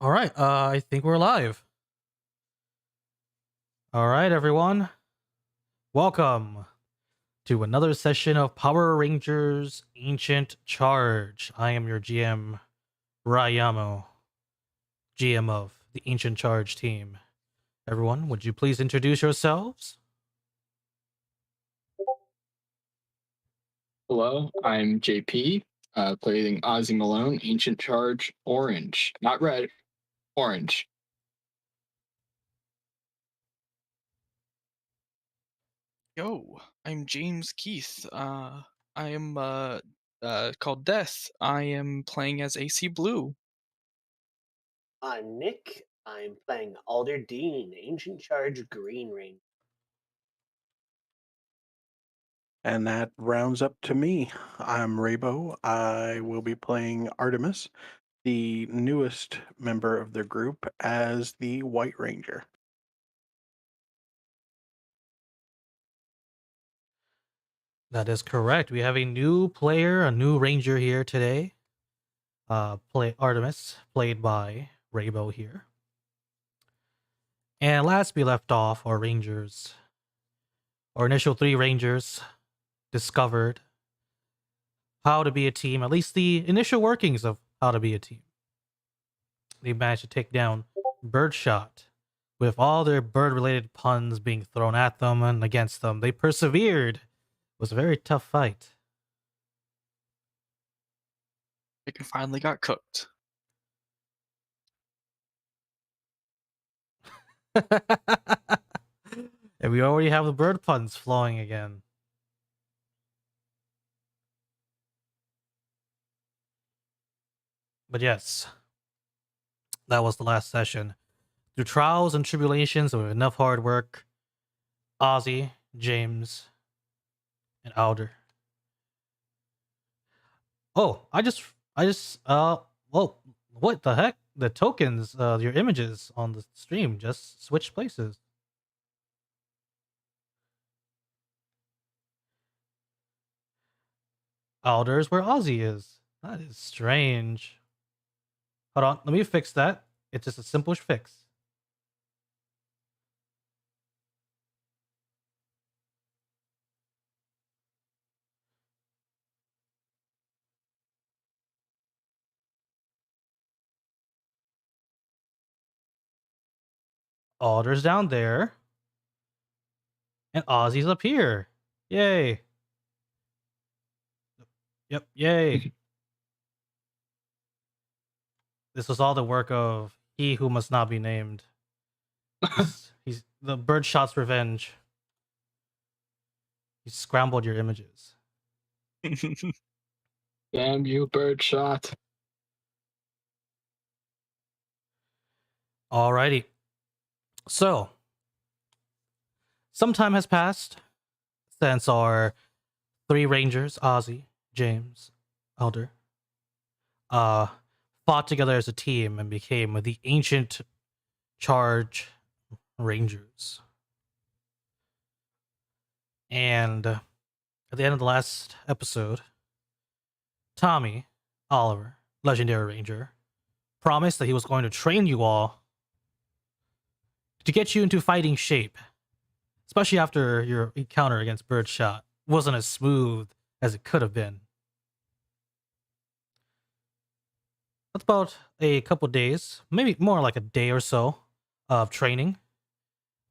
All right, I think we're live. All right, everyone. Welcome to another session of Power Rangers Ancient Charge. I am your GM, Rayamo, GM of the Ancient Charge team. Everyone, would you please introduce yourselves? Hello, I'm JP, playing Ozzy Malone, Ancient Charge, Orange. Not red, orange. Yo, I'm James Keith. I am called Death. I am playing as AC Blue. I'm Nick. I'm playing Alder Dean, Ancient Charge Green Ring. And that rounds up to me. I'm Raybo. I will be playing Artemis, the newest member of the group, as the White Ranger. That is correct. We have a new player, a new ranger here today. Play Artemis, played by Raybo here. And last we left off, our rangers, our initial three rangers, discovered how to be a team, at least the initial workings of how to be a team. They managed to take down Birdshot with all their bird related puns being thrown at them and against them. They persevered. It was a very tough fight. Chicken finally got cooked. And we already have the bird puns flowing again. But yes, that was the last session. Through trials and tribulations and with enough hard work, Ozzy, James, and Alder. Oh, well, what the heck? The tokens, your images on the stream just switched places. Alder's where Ozzy is. That is strange. Hold on, let me fix that. It's just a simple fix. Alder's down there. And Ozzy's up here. Yay. Yep, yay. This was all the work of he who must not be named. He's the Birdshot's revenge. He scrambled your images. Damn you, Birdshot. Alrighty. So, some time has passed since our three rangers, Ozzy, James, Elder, fought together as a team and became the Ancient Charge Rangers. And at the end of the last episode, Tommy, Oliver, Legendary Ranger, promised that he was going to train you all to get you into fighting shape, especially after your encounter against Birdshot wasn't as smooth as it could have been. That's about a couple days, maybe more like a day or so of training.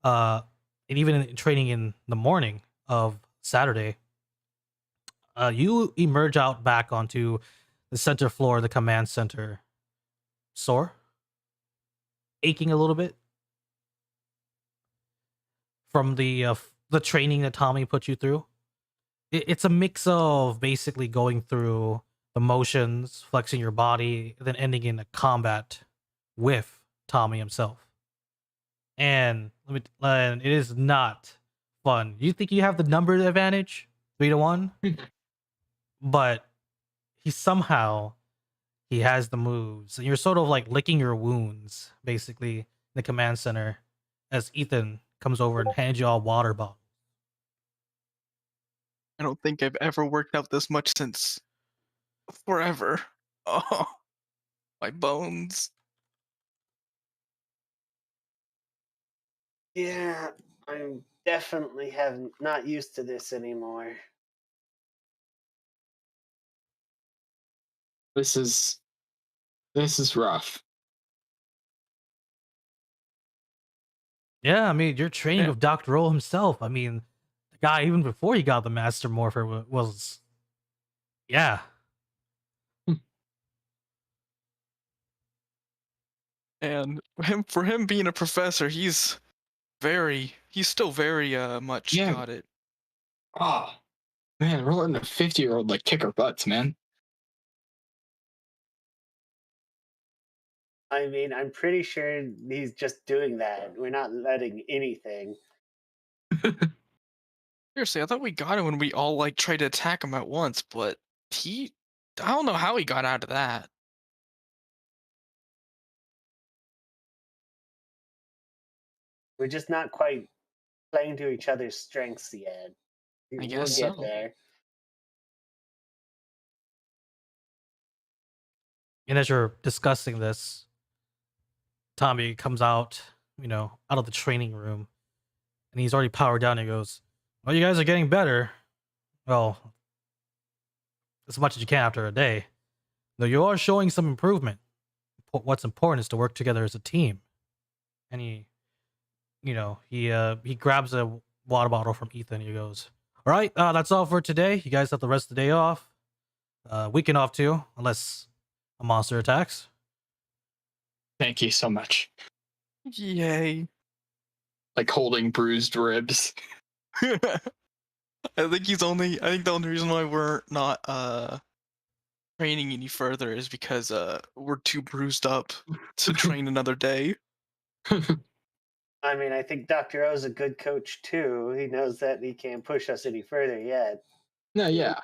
And even in training in the morning of Saturday, you emerge out back onto the center floor of the command center, sore, aching a little bit from the training that Tommy put you through. It's a mix of basically going through the motions, flexing your body, then ending in a combat with Tommy himself. And and it is not fun. You think you have the number advantage, 3-1, but he somehow he has the moves, and you're sort of like licking your wounds, basically, in the command center, as Ethan comes over and hands you all water bottle. I don't think I've ever worked out this much since forever. Oh, my bones. Yeah, I'm definitely have not used to this anymore. This is rough. Yeah, I mean, you're training Yeah. with Dr. Roll himself. I mean, the guy, even before he got the Master Morpher, was yeah. And for him being a professor, he's still very much Yeah. got it. Oh man, we're letting a 50-year-old like kick our butts, man. I mean, I'm pretty sure he's just doing that. We're not letting anything. Seriously, I thought we got him when we all like tried to attack him at once, but I don't know how he got out of that. We're just not quite playing to each other's strengths yet. I We'll guess get so. there. And as you're discussing this, Tommy comes out, out of the training room, and he's already powered down. And he goes, "Well, you guys are getting better. Well, as much as you can after a day. Though you are showing some improvement. What's important is to work together as a team." And he grabs a water bottle from Ethan. He goes, "All right, that's all for today. You guys have the rest of the day off. Weekend off too, unless a monster attacks." Thank you so much. Yay. Like holding bruised ribs. I think the only reason why we're not training any further is because we're too bruised up to train another day. I mean, I think Dr. O's a good coach too. He knows that he can't push us any further yet. No, yeah.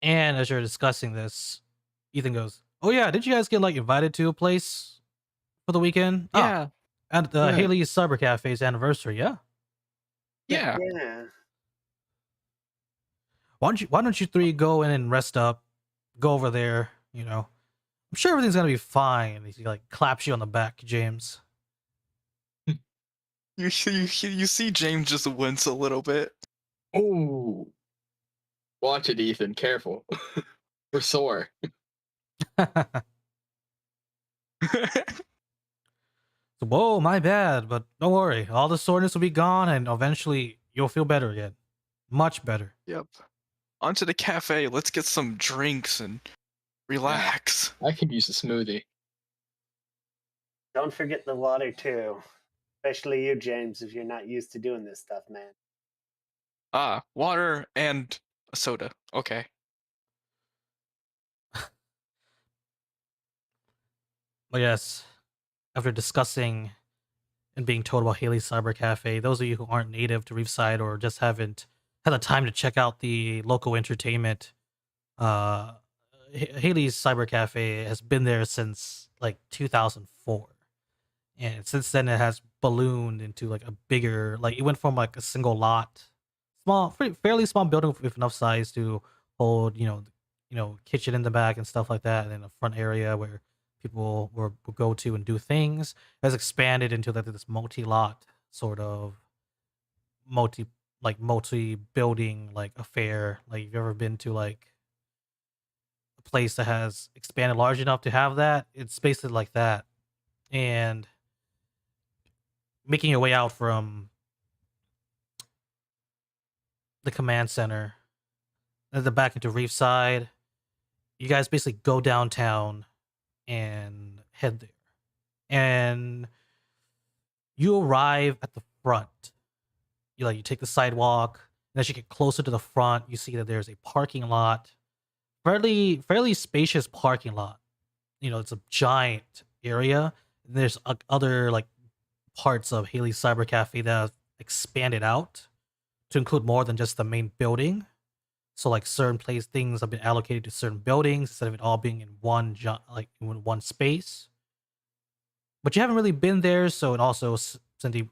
And as you're discussing this, Ethan goes, "Oh yeah, did you guys get like invited to a place for the weekend?" Yeah. At Yeah. Haley's Cyber Cafe's anniversary. Yeah. Yeah. Yeah. Why don't you three go in and rest up, go over there, I'm sure everything's gonna be fine. He like claps you on the back, James. You see James just wince a little bit. Oh. Watch it, Ethan. Careful. We're sore. Whoa, my bad, but don't worry. All the soreness will be gone and eventually you'll feel better again. Much better. Yep. Onto the cafe. Let's get some drinks and relax. I could use a smoothie. Don't forget the water too. Especially you, James, if you're not used to doing this stuff, man. Water and a soda. Okay. But yes, after discussing and being told about Haley's Cyber Cafe, those of you who aren't native to Reefside or just haven't had the time to check out the local entertainment, Haley's Cyber Cafe has been there since like 2004. And since then it has ballooned into like a bigger, like it went from like a single lot, fairly small building with enough size to hold, kitchen in the back and stuff like that, and then a front area where people will go to and do things. It has expanded into like this multi-lot sort of multi-building like affair. Like, you've ever been to like a place that has expanded large enough to have that? It's basically like that. And making your way out from the command center and then back into Reefside, you guys basically go downtown and head there. And you arrive at the front. You take the sidewalk, and as you get closer to the front, you see that there's a parking lot, fairly spacious parking lot. It's a giant area. There's other like parts of Haley's Cyber Cafe that have expanded out to include more than just the main building. So like certain things have been allocated to certain buildings instead of it all being in in one space. But you haven't really been there, so it also Cindy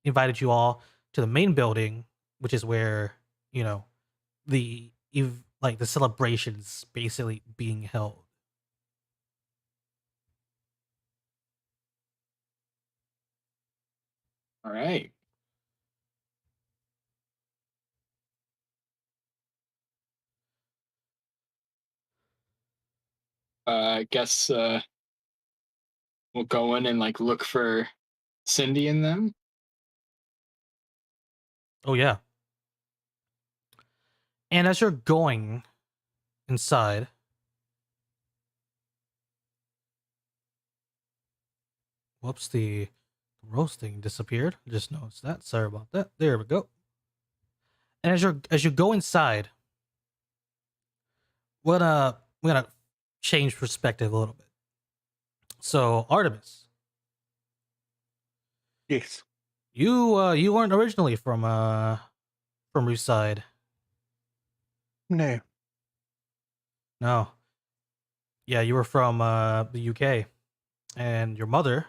invited you all to the main building, which is where the like the celebrations basically being held. All right. I guess we'll go in and like look for Cindy and them. Oh yeah. And as you're going inside, whoops, the roasting disappeared. Just noticed that. Sorry about that. There we go. And as you go inside, we're gonna change perspective a little bit. So Artemis, Yes. you weren't originally from Reefside. No. No. Yeah, you were from the UK, and your mother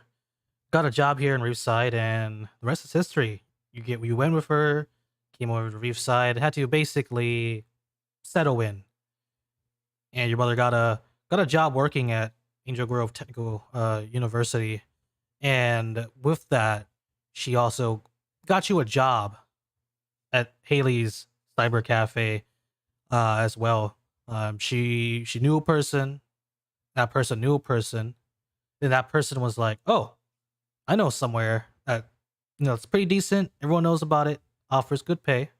got a job here in Reefside, and the rest is history. You went with her, came over to Reefside, had to basically settle in, and your mother got a job working at Angel Grove Technical University, and with that, she also got you a job at Haley's Cyber Cafe as well. She knew a person, that person knew a person, then that person was like, "Oh, I know somewhere that it's pretty decent. Everyone knows about it. Offers good pay,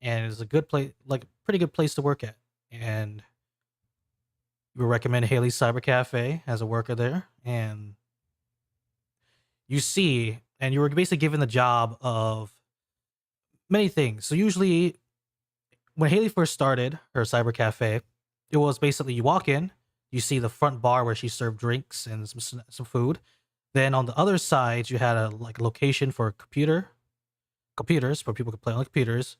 and is a good place, like pretty good place to work at." And you would recommend Haley's Cyber Cafe as a worker there, and you were basically given the job of many things. So usually, when Haley first started her cyber cafe, it was basically you walk in, you see the front bar where she served drinks and some food. Then on the other side, you had a location for computers where people could play on computers,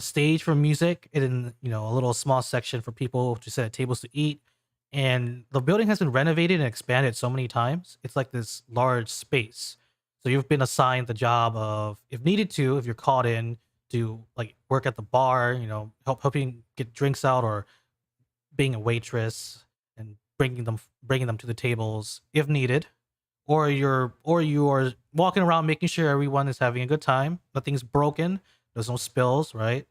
stage for music, and then a little small section for people to sit at tables to eat. And the building has been renovated and expanded so many times. It's like this large space. So you've been assigned the job of, if needed to, if you're called in to like work at the bar, helping get drinks out, or being a waitress and bringing them to the tables if needed, or you are walking around making sure everyone is having a good time, nothing's broken, there's no spills, right?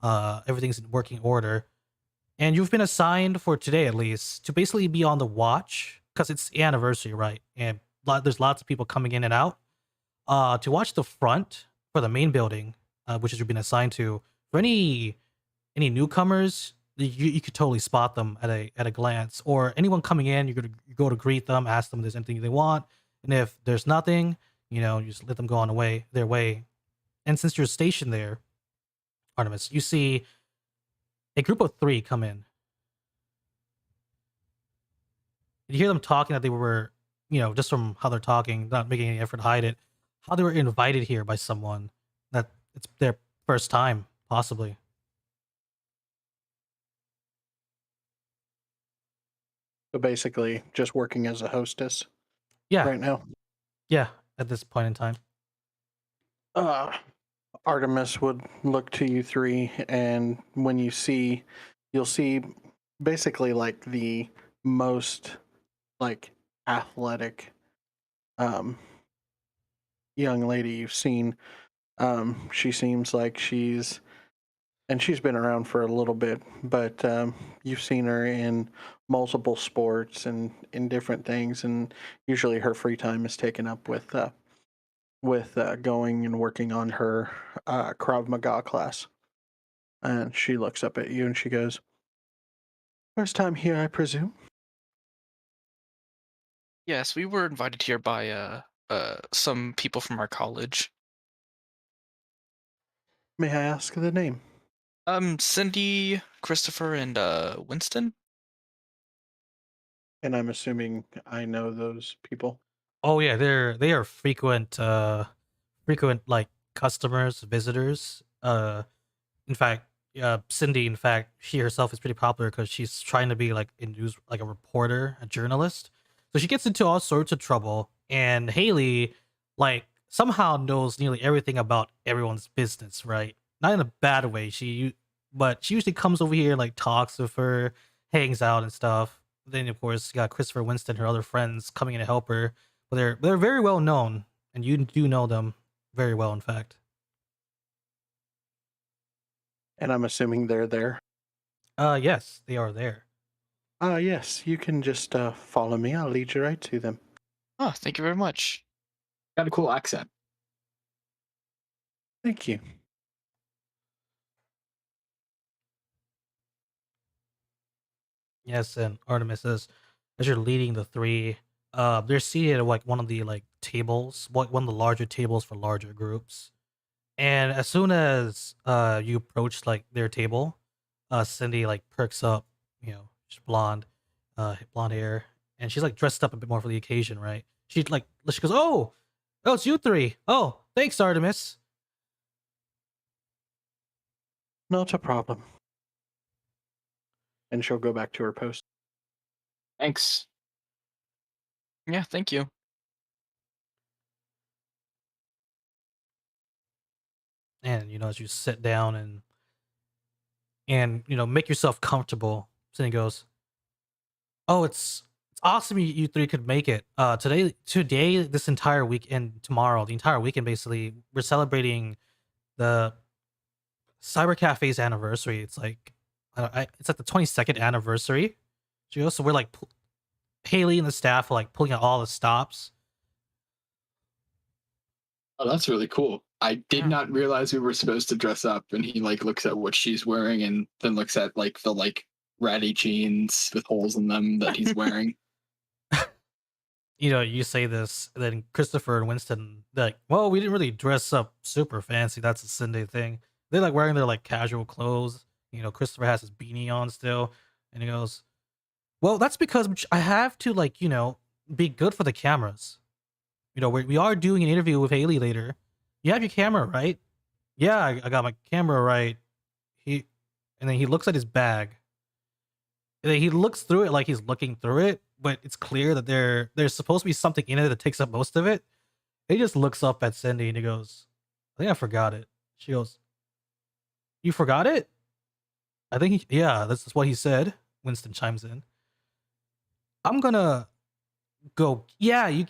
Everything's in working order. And you've been assigned for today, at least, to basically be on the watch because it's the anniversary, right? And there's lots of people coming in and out. To watch the front for the main building, which is you've been assigned to. For any newcomers, you could totally spot them at a glance. Or anyone coming in, you go to greet them, ask them if there's anything they want, and if there's nothing, you just let them go on their way. And since you're stationed there, Artemis, you see a group of 3 come in. You hear them talking that they were, just from how they're talking, not making any effort to hide it, how they were invited here by someone that it's their first time, possibly. So basically, just working as a hostess Yeah, right now. yeah, at this point in time. Artemis would look to you 3, and when you'll see basically like the most like athletic young lady you've seen. She seems like she's been around for a little bit, but you've seen her in multiple sports and in different things, and usually her free time is taken up with going and working on her Krav Maga class. And she looks up at you and she goes, "First time here, I presume?" Yes, we were invited here by some people from our college. May I ask the name? Cindy, Christopher, and Winston. And I'm assuming I know those people. Oh yeah, they are frequent like customers, visitors. In fact, Cindy, in fact, she herself is pretty popular because she's trying to be like in news, like a reporter, a journalist. So she gets into all sorts of trouble, and Haley, like, somehow knows nearly everything about everyone's business, right? Not in a bad way. but she usually comes over here, like talks with her, hangs out and stuff. Then of course you got Christopher Winston, her other friends coming in to help her. But they're very well known, and you do know them very well, in fact. And I'm assuming they're there. Yes, they are there. Yes, you can just follow me. I'll lead you right to them. Oh, thank you very much. Got a cool accent. Thank you. Yes, and Artemis says, as you're leading the three, they're seated at like one of the like tables, one of the larger tables for larger groups. And as soon as you approach like their table, Cindy like perks up, she's blonde, blonde hair, and she's like dressed up a bit more for the occasion, right? She goes, oh, it's you three. Oh, thanks, Artemis. Not a problem. And she'll go back to her post. Thanks. Yeah, thank you. And as you sit down and make yourself comfortable, Cindy goes, oh, it's awesome you three could make it. Today, this entire week and tomorrow, the entire weekend basically, we're celebrating the Cyber Cafe's anniversary. It's like it's like the 22nd anniversary. So we're like Haley and the staff are like pulling out all the stops. Oh, that's really cool. I did Yeah. not realize we were supposed to dress up, and he like looks at what she's wearing and then looks at like the like ratty jeans with holes in them that he's wearing. You say this, and then Christopher and Winston, they're like, well, we didn't really dress up super fancy. That's a Sunday thing. They're like wearing their like casual clothes. Christopher has his beanie on still, and he goes, well, that's because I have to like, be good for the cameras. We are doing an interview with Haley later. You have your camera, right? Yeah, I got my camera right. And then he looks at his bag. And then he looks through it like he's looking through it, but it's clear that there's supposed to be something in it that takes up most of it. He just looks up at Cindy and he goes, I think I forgot it. She goes, you forgot it? I think yeah, that's what he said. Winston chimes in. I'm gonna go, you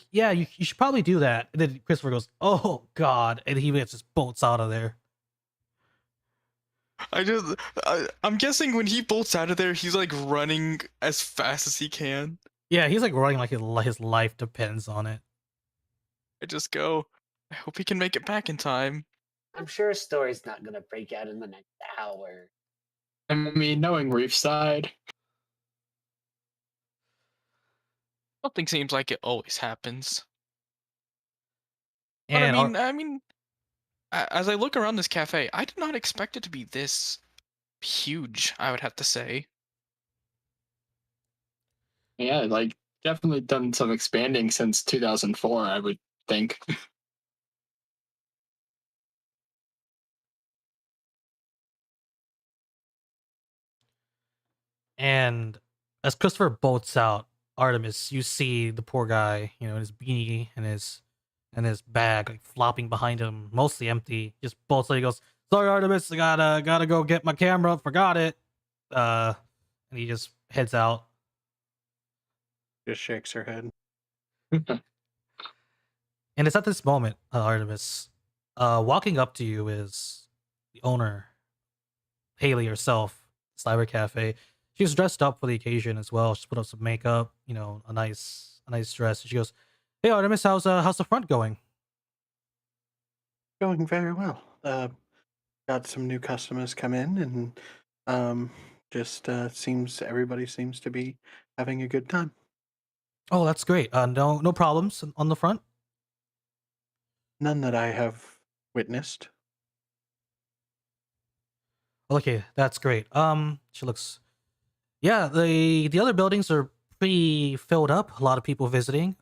should probably do that. And then Christopher goes, oh God, and he just bolts out of there. I'm guessing when he bolts out of there, he's like running as fast as he can. Yeah, he's like running like his life depends on it. I just go, I hope he can make it back in time. I'm sure a story's not gonna break out in the next hour. I mean, knowing Reefside, Something seems like it always happens. But And I mean, as I look around this cafe, I did not expect it to be this huge, I would have to say. yeah, like definitely done some expanding since 2004, I would think. And as Christopher bolts out, Artemis, you see the poor guy, in his beanie and his bag like flopping behind him, mostly empty. Just bolts out. He goes, "Sorry, Artemis, I gotta go get my camera. Forgot it." And he just heads out. Just shakes her head. And it's at this moment, Artemis, walking up to you is the owner, Haley herself, Cyber Cafe. She's dressed up for the occasion as well. She's put up some makeup, a nice dress. And she goes, "Hey Artemis, how's the front going?" Going very well. Got some new customers come in, and just everybody seems to be having a good time. Oh, that's great. No problems on the front. None that I have witnessed. Okay, that's great. She looks. Yeah, the other buildings are pretty filled up. A lot of people visiting.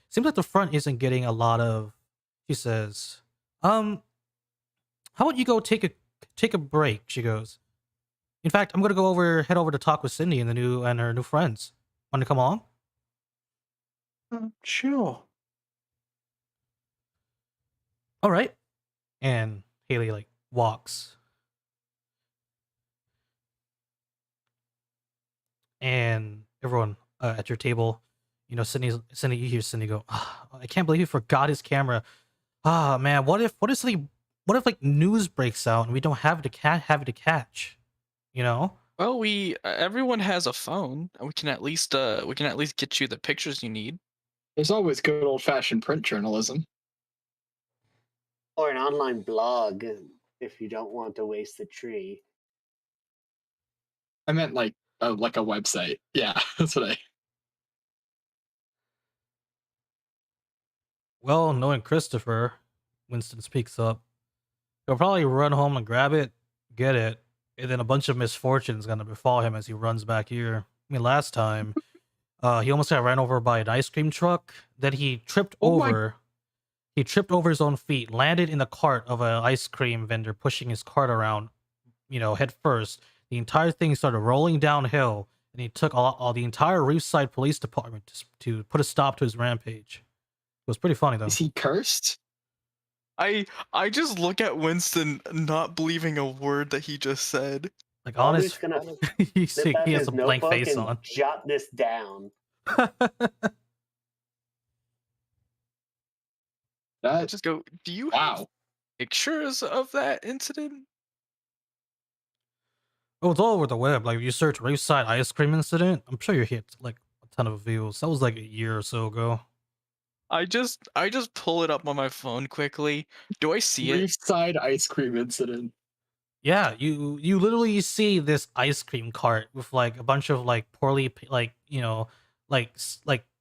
Seems like the front isn't getting a lot of. She says, How about you go take a break?" She goes. "In fact, I'm gonna head over to talk with Cindy and her new friends. Want to come along?" Sure. All right. And Haley like walks and everyone at your table, you know, Cindy, you hear Cindy go, "Ah, I can't believe he forgot his camera. Ah, man, what if like news breaks out and we don't have have it to catch, you know?" Well, we everyone has a phone, and we can at least get you the pictures you need. There's always good old fashioned print journalism. Or an online blog if you don't want to waste the tree. I meant like a website. Yeah, that's what I. Well, knowing Christopher, Winston speaks up. He'll probably run home and grab it, get it, and then a bunch of misfortune's gonna befall him as he runs back here. I mean, last time, he almost got ran over by an ice cream truck. Then he tripped Oh my- over. He tripped over his own feet, landed in the cart of an ice cream vendor, pushing his cart around, you know, head first. The entire thing started rolling downhill, and he took all the entire Reefside Police Department to put a stop to his rampage. It was pretty funny though. Is he cursed? I just look at Winston, not believing a word that he just said. Like on his, Alder's gonna he flip out has his a blank notebook face and on. jot this down. I That just go, do you have wow. pictures of that incident? Oh, it's all over the web. Like if you search Reefside ice cream incident, I'm sure you hit like a ton of views. That was like a year or so ago. I just pull it up on my phone quickly. Do I see it? Reefside ice cream incident. Yeah, you literally see this ice cream cart with like a bunch of like like, you know, like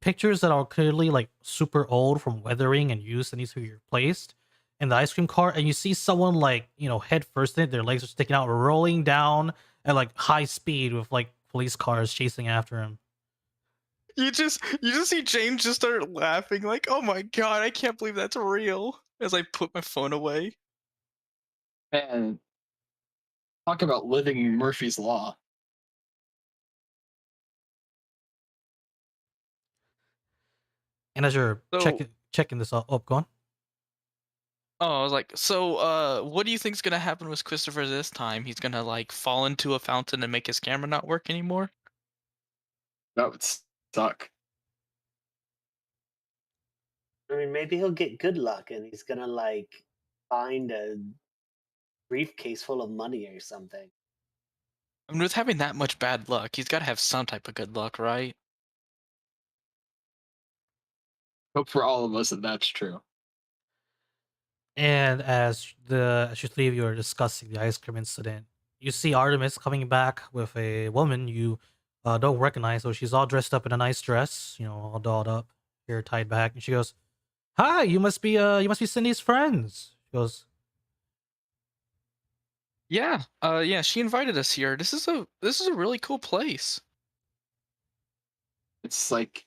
pictures that are clearly like super old from weathering and use and needs to be replaced in the ice cream cart, and you see someone like, you know, head first in it, their legs are sticking out, rolling down at like high speed with like police cars chasing after him. You just see James just start laughing like, "Oh my god, I can't believe that's real." As I put my phone away. And talk about living Murphy's Law. And as you're So- checking this out, oh, go on. Oh, I was like, "So, what do you think's gonna happen with Christopher this time? He's gonna like fall into a fountain and make his camera not work anymore?" That would suck. I mean, maybe he'll get good luck and he's gonna like find a briefcase full of money or something. I mean, with having that much bad luck, he's got to have some type of good luck, right? Hope for all of us that that's true. And as you three of you are discussing the ice cream incident, you see Artemis coming back with a woman you don't recognize. So she's all dressed up in a nice dress, you know, all dolled up, hair tied back, and she goes, "Hi, you must be Cindy's friends." She goes, Yeah. Yeah. She invited us here. This is a really cool place. It's like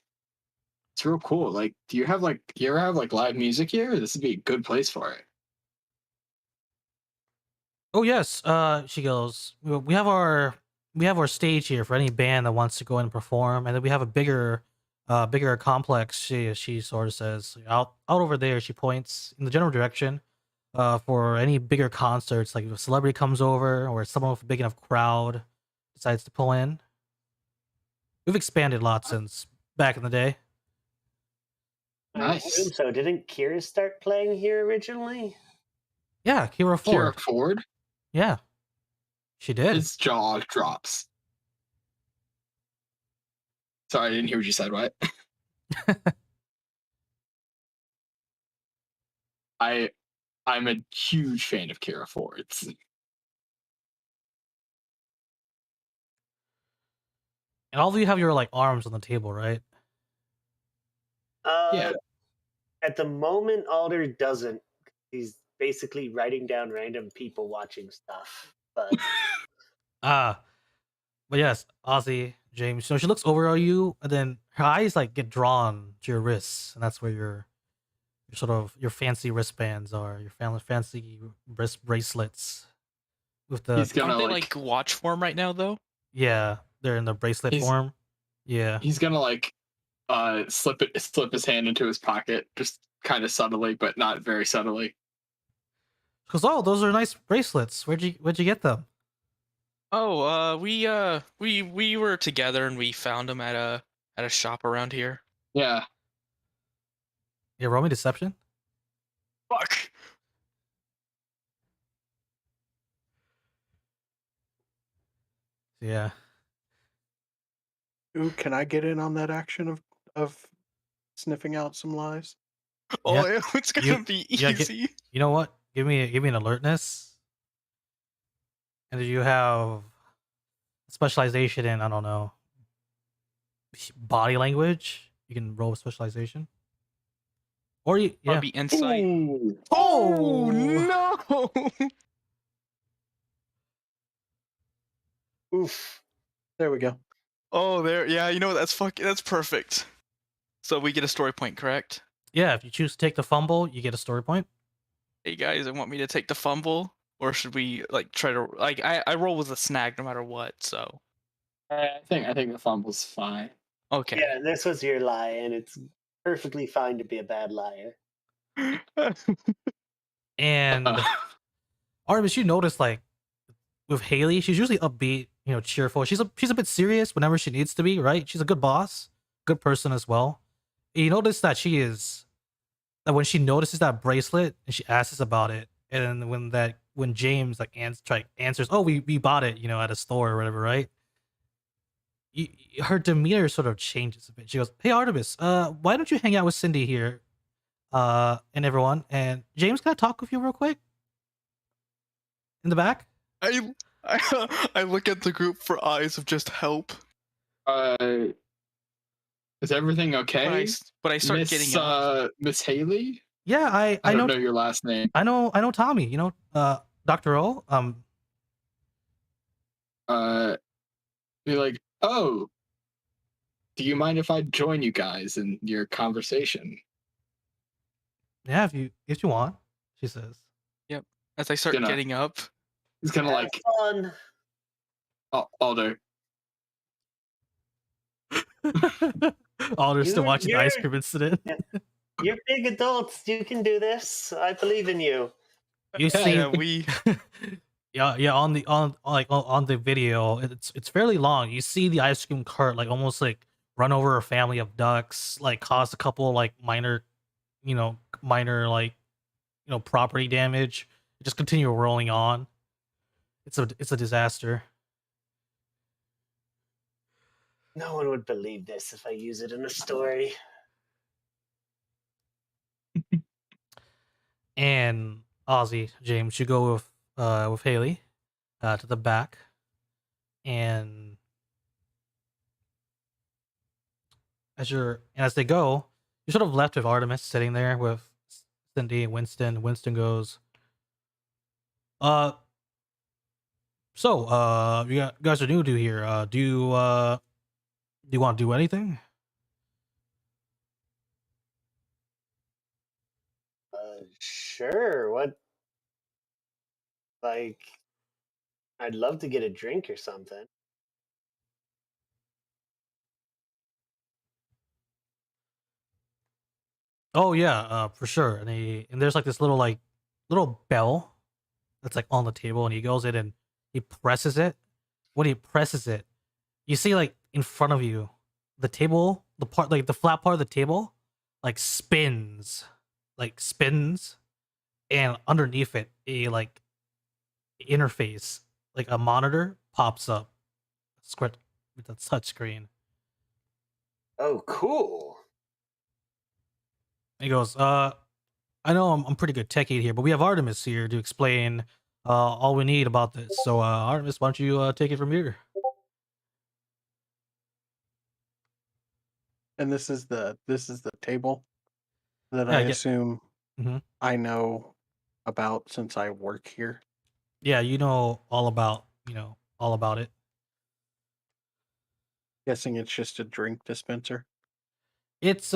it's real cool. Like, do you ever have like live music here? This would be a good place for it. "Oh yes." She goes, We have our stage here for any band that wants to go in and perform, and then we have a bigger complex." She sort of says, out over there." She points in the general direction. For any bigger concerts, like if a celebrity comes over or someone with a big enough crowd decides to pull in. We've expanded a lot since back in the day. I Nice. assume so. Didn't Kira start playing here originally? Yeah, Kira Ford. Kira Ford, Yeah, she did. his jaw drops. Sorry, I didn't hear what you said. What? I'm a huge fan of Kira Ford's. And all of you have your like arms on the table, right? Yeah. At the moment, Alder doesn't. He's basically writing down random people watching stuff. But Ah, but yes, Ozzy, James. So she looks over at you, and then her eyes like get drawn to your wrists, and that's where your sort of your fancy wristbands are, your fancy wrist bracelets with the He's gonna Aren't they like, like watch form right now though? yeah, they're in the bracelet He's- form. Yeah. he's gonna like slip his hand into his pocket, just kind of subtly, but not very subtly. Because, oh, those are nice bracelets. Where'd you get them? We were together and we found him at a shop around here. Yeah. Yeah, roll me deception. Fuck. Yeah. Ooh, can I get in on that action of sniffing out some lies? Oh, Yeah, it's gonna you- be yeah, get- easy. You know what? Give me an alertness. And do you have specialization in, I don't know, body language? You can roll specialization. Or you, yeah. Probably insight. Ooh. Oh no! Oof. There we go. Oh, there. Yeah, you know what? That's perfect. So we get a story point, correct? Yeah, if you choose to take the fumble, you get a story point. Hey guys, I want me to take the fumble, or should we like try to like I roll with a snag no matter what. So I think the fumble's fine. okay. Yeah, this was your lie, and it's perfectly fine to be a bad liar. And Artemis, you notice like with Haley, she's usually upbeat, cheerful. She's a bit serious whenever she needs to be, right? She's a good boss, good person as well. And you notice that when she notices that bracelet and she asks about it, and when James like answers, oh, we bought it, at a store or whatever, right? Her demeanor sort of changes a bit. She goes, "Hey Artemis, why don't you hang out with Cindy here, and everyone? And James, can I talk with you real quick? In the back?" I look at the group for eyes of just help. Is everything okay? But I start getting up. Miss Haley? Yeah, I I know don't know your last name. I know Tommy, Dr. O. Be like, oh, do you mind if I join you guys in your conversation? Yeah, if you want, she says. As I start Gonna- getting up, He's gonna Have like, fun. Alder. Alder's still watching the ice You're- cream incident. You're big adults. You can do this. I believe in you. You see, yeah, we yeah, on the video, it's fairly long. You see the ice cream cart like almost like run over a family of ducks, like cause a couple like minor property damage. Just continue rolling on. It's a disaster. No one would believe this if I use it in a story. And Ozzy, James, you go with Haley to the back, and as they go, you're sort of left with Artemis sitting there with Cindy and Winston. Winston goes, so you guys are new to here. Do you want to do anything? Sure. What? Like, I'd love to get a drink or something. Oh yeah, for sure. And there's like this little bell that's like on the table, and he goes in and he presses it. When he presses it, you see like in front of you, the table, the part like the flat part of the table, like spins, and underneath it, a like interface, like a monitor pops up, square with a touch screen. Oh, cool. He goes, I know I'm pretty good techie here, but we have Artemis here to explain all we need about this. So, Artemis, why don't you take it from here? And this is the table that Yeah, I yeah. assume Mhm. I know about since I work here. Yeah, you know all about it. Guessing it's just a drink dispenser. It's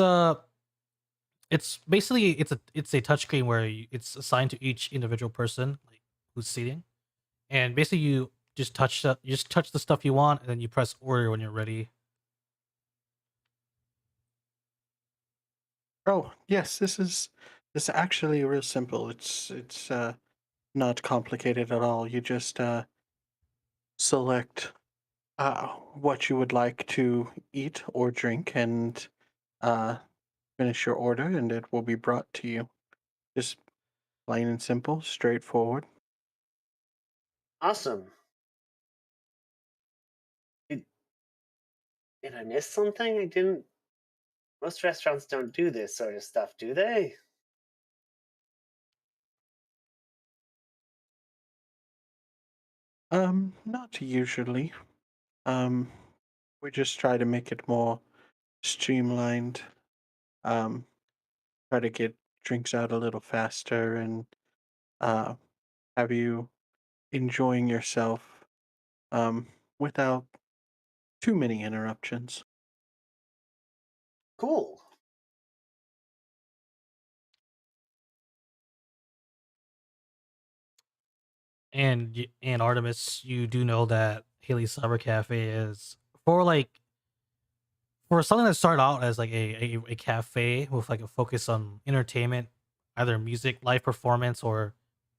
basically it's a touchscreen where it's assigned to each individual person like who's seating, and basically you just touch the stuff you want, and then you press order when you're ready. Oh yes, this is actually real simple. It's not complicated at all. You just select what you would like to eat or drink and uh, finish your order, and it will be brought to you. Just plain and simple, straightforward. Awesome. Did, did I miss something? I didn't. Most restaurants don't do this sort of stuff, do they? Not usually. Um, we just try to make it more streamlined. Um, try to get drinks out a little faster and uh, have you enjoying yourself without too many interruptions. Cool. And Artemis, you do know that Haley's Cyber Cafe is for like for something that started out as like a cafe with like a focus on entertainment, either music, live performance, or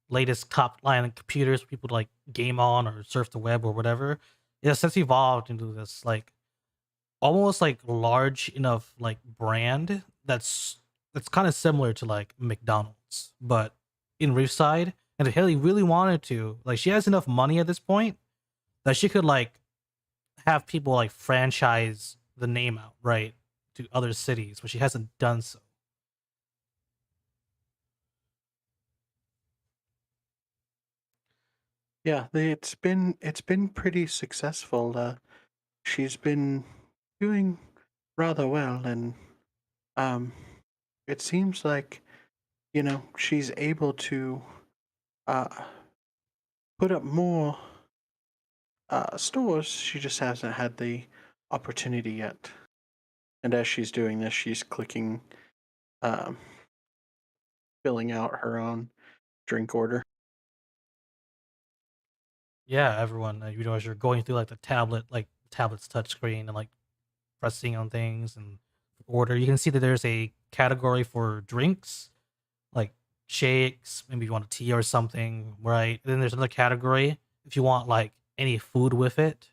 latest top line computers for people to like game on or surf the web or whatever. It has since evolved into this like almost like large enough like brand that's kind of similar to like McDonald's, but in Reefside. And if Haley really wanted to, like, she has enough money at this point that she could like have people like franchise the name out right to other cities, but she hasn't done so. Yeah, it's been pretty successful. She's been doing rather well, and um, it seems like she's able to uh, put up more stores. She just hasn't had the opportunity yet. And as she's doing this, she's clicking, um, filling out her own drink order. Yeah, everyone, you know, as you're going through like the tablet's touchscreen and like pressing on things and order, you can see that there's a category for drinks, like shakes, maybe you want a tea or something, right? And then there's another category if you want like any food with it.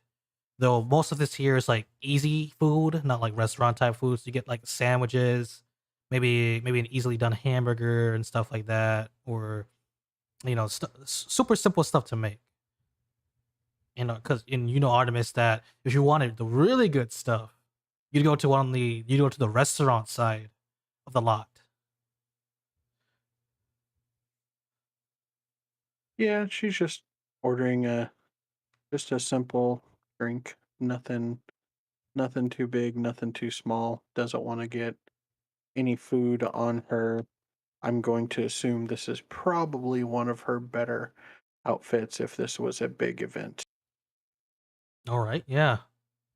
Though most of this here is like easy food, not like restaurant type food. So you get like sandwiches, maybe an easily done hamburger and stuff like that, or super simple stuff to make. Because Artemis, that if you wanted the really good stuff, you go to the restaurant side of the lot. Yeah, she's just ordering just a simple drink. Nothing too big, nothing too small. Doesn't want to get any food on her. I'm going to assume this is probably one of her better outfits if this was a big event. All right, yeah.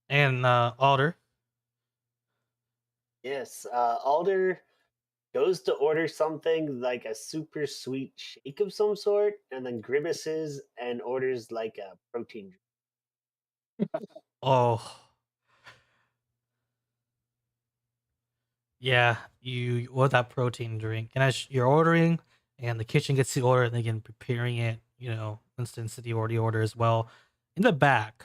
And Alder, Yes. Alder goes to order something like a super sweet shake of some sort, and then grimaces and orders like a protein drink. oh yeah, you order that protein drink, and as you're ordering, and the kitchen gets the order, and they begin preparing it. Instance the order as well. In the back,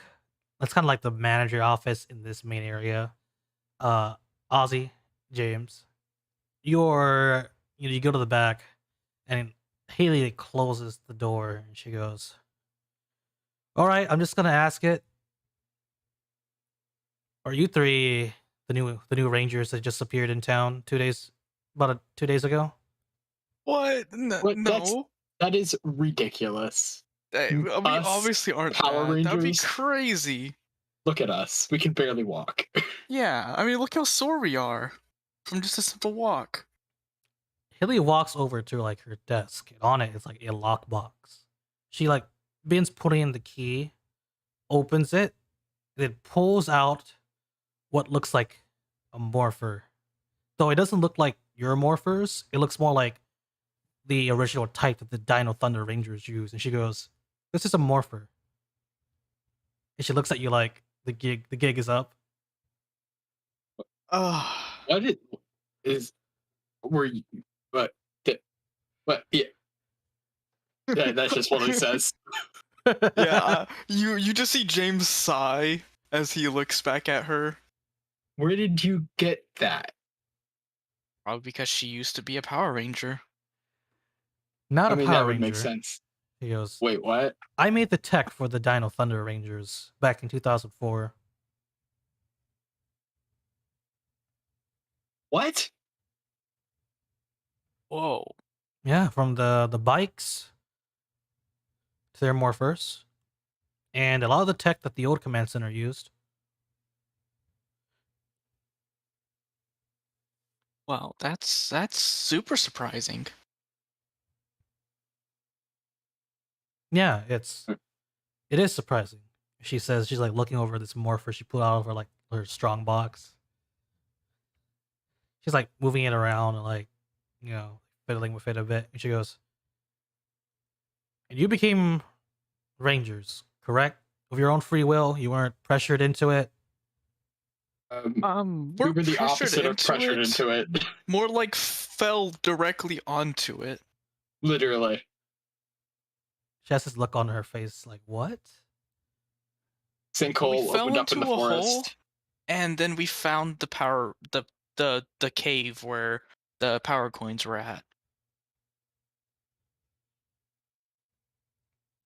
that's kind of like the manager office in this main area. Uh, Ozzy, James, you go to the back, and Haley closes the door, and she goes, "All right, I'm just gonna ask it. Are you three the new Rangers that just appeared in town 2 days about 2 days ago?" What? What? No. That is ridiculous. Hey, we Us obviously aren't Power that. That'd be Rangers? crazy. Look at us. We can barely walk. Yeah, I mean, look how sore we are from just a simple walk. Haley walks over to like her desk, and on it is like a lockbox. She like begins putting in the key, opens it, and then pulls out what looks like a morpher. Though it doesn't look like your morphers, it looks more like the original type that the Dino Thunder Rangers use. And she goes, "This is a morpher." And she looks at you like the gig is up. Ah, What it is? Were you? But yeah, that's just what it says. Yeah, you just see James sigh as he looks back at her. Where did you get that? Probably because she used to be a Power Ranger. Not I a mean, Power that would make Ranger. sense. He goes, Wait, what? I made the tech for the Dino Thunder Rangers back in 2004. What? Whoa. Yeah, from the bikes to their morphers. And a lot of the tech that the old command center used. Wow, that's super surprising. Yeah, Hmm. it is surprising. She says she's like looking over this morpher she pulled out of her like her strong box. She's like moving it around and like, fiddling with it a bit. And she goes, and you became Rangers, correct? Of your own free will. You weren't pressured into it. We We're were the pressured opposite of pressured it. into it. More like fell directly onto it. Literally. She has this look on her face like, what? Sinkhole fell opened up in the into a hole. forest. And then we found the power the cave where the power coins were at.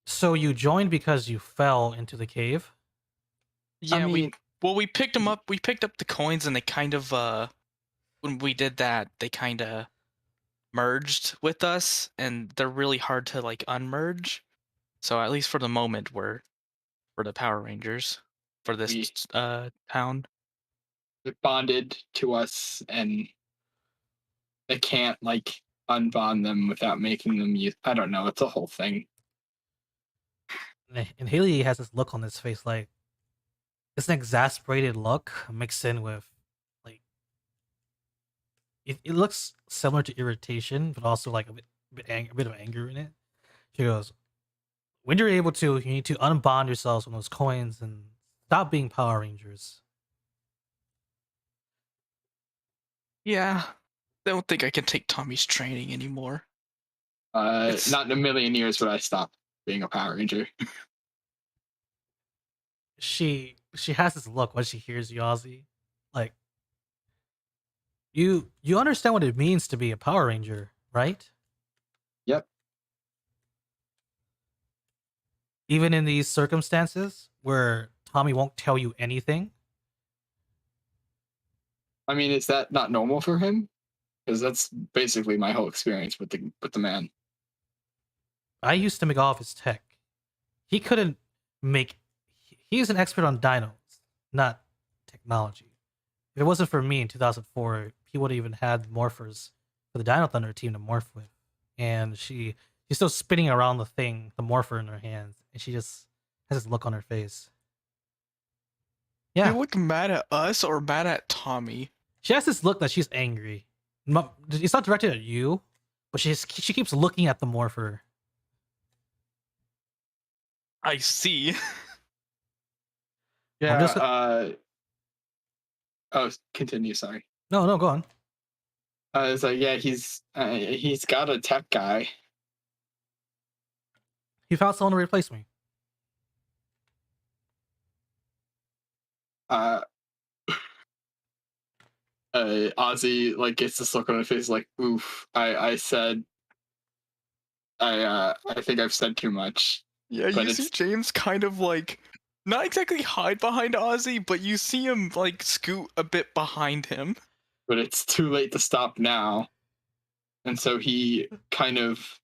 So you joined because you fell into the cave? Yeah, mean- we picked them up. We picked up the coins, and they kind of when we did that, they kind of merged with us, and they're really hard to like unmerge. So at least for the moment, we're the Power Rangers for this We- town. It bonded to us, and they can't like unbond them without making them use. I don't know. It's a whole thing. And Haley has this look on his face like, it's an exasperated look mixed in with like, it looks similar to irritation, but also like a bit of anger in it. She goes, when you're able to, you need to unbond yourselves from those coins and stop being Power Rangers. Yeah, I don't think I can take Tommy's training anymore. It's- Not in a million years would I stop being a Power Ranger. She has this look when she hears you, Ozzy. Like, you understand what it means to be a Power Ranger, right? Yep. Even in these circumstances where Tommy won't tell you anything. I mean, is that not normal for him? Because that's basically my whole experience with the man. I used to make all of his tech. He couldn't make. He's an expert on dinos, not technology. If it wasn't for me in 2004, he would have even had morphers for the Dino Thunder team to morph with. And she's still spinning around the morpher in her hands, and she just has this look on her face. Yeah, You look mad at us or mad at Tommy? she has this look that she's angry. It's not directed at you, but she keeps looking at the morpher. I see. Yeah. just Oh, continue. Sorry. No, go on. It's like, yeah, he's got a tech guy. He found someone to replace me. Ozzy like gets this look on his face like, oof, I said I think I've said too much. Yeah, But you see it's- James kind of like not exactly hide behind Ozzy, but you see him like scoot a bit behind him. But it's too late to stop now. And so he kind of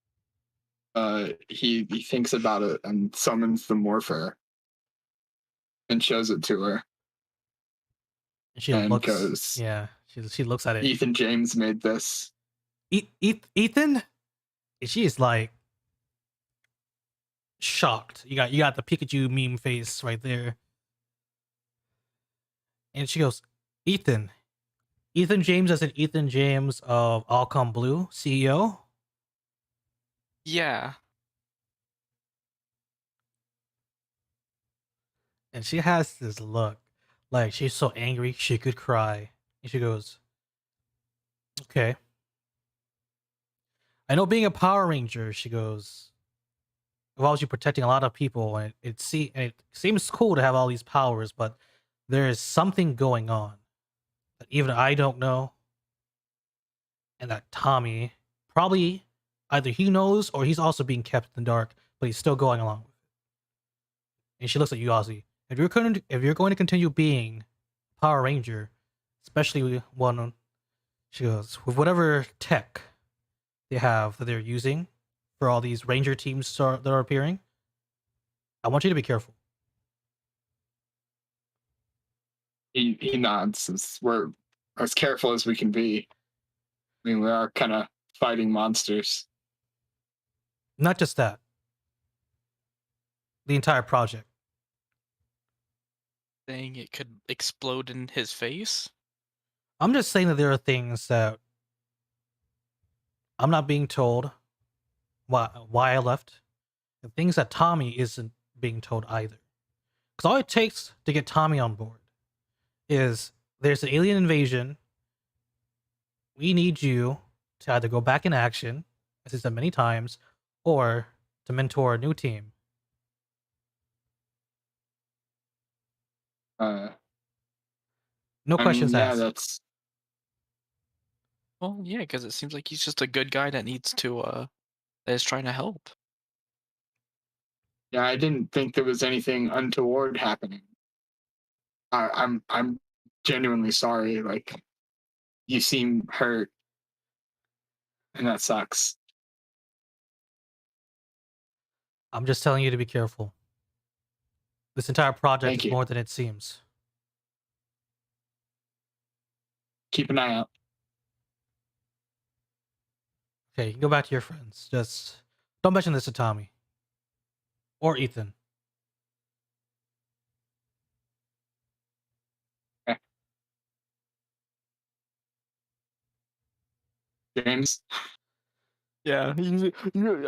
he thinks about it and summons the morpher and shows it to her. And she And looks. goes, Yeah, she looks at it. Ethan James made this. Ethan? And she is like shocked. You got the Pikachu meme face right there. And she goes, Ethan James as in Ethan James of Alcom Blue, CEO? Yeah. And she has this look like she's so angry she could cry. And she goes, okay. I know being a Power Ranger, she goes, involves you protecting a lot of people, and it seems cool to have all these powers, but there is something going on that even I don't know, and that Tommy probably either he knows or he's also being kept in the dark, but he's still going along with it. And she looks at you, Ozzy. If you're going to continue being Power Ranger, especially one, she goes, with whatever tech they have that they're using for all these Ranger teams that are appearing, I want you to be careful. He nods. We're as careful as we can be. I mean, we are kind of fighting monsters. Not just that, the entire project. Saying it could explode in his face. I'm just saying that there are things that I'm not being told why I left, and things that Tommy isn't being told either. Because all it takes to get Tommy on board is there's an alien invasion. We need you to either go back in action, as he's done many times, or to mentor a new team. Uh, No questions yeah, asked. that's Well, yeah, because it seems like he's just a good guy that needs to that is trying to help. yeah. I didn't think there was anything untoward happening. I'm genuinely sorry. Like, you seem hurt, and that sucks. I'm just telling you to be careful. This entire project Thank is you. more than it seems. Keep an eye out. Okay, you can go back to your friends. Just don't mention this to Tommy. Or Ethan. James. Yeah, you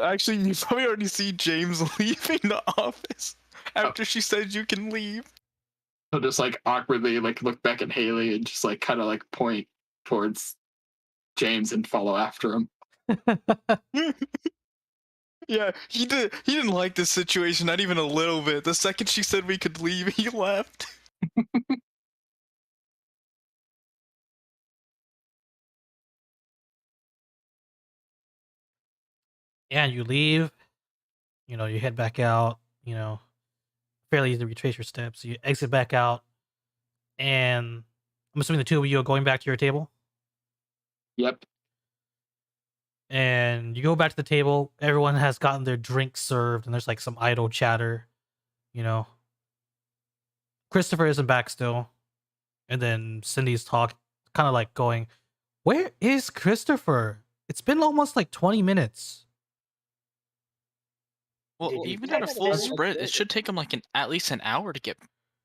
actually you probably already see James leaving the office after she said you can leave. He'll just like awkwardly like look back at Haley and just like kind of like point towards James and follow after him. Yeah, he didn't like this situation, not even a little bit. The second she said we could leave, he left. Yeah, you leave. You head back out. Fairly easy to retrace your steps. You exit back out, and I'm assuming the two of you are going back to your table. Yep. And you go back to the table. Everyone has gotten their drinks served, and there's like some idle chatter. Christopher isn't back still, and then Cindy's kind of like going, "Where is Christopher? It's been almost like 20 minutes." Well, Did you even at a text full him? sprint, it should take him like at least an hour to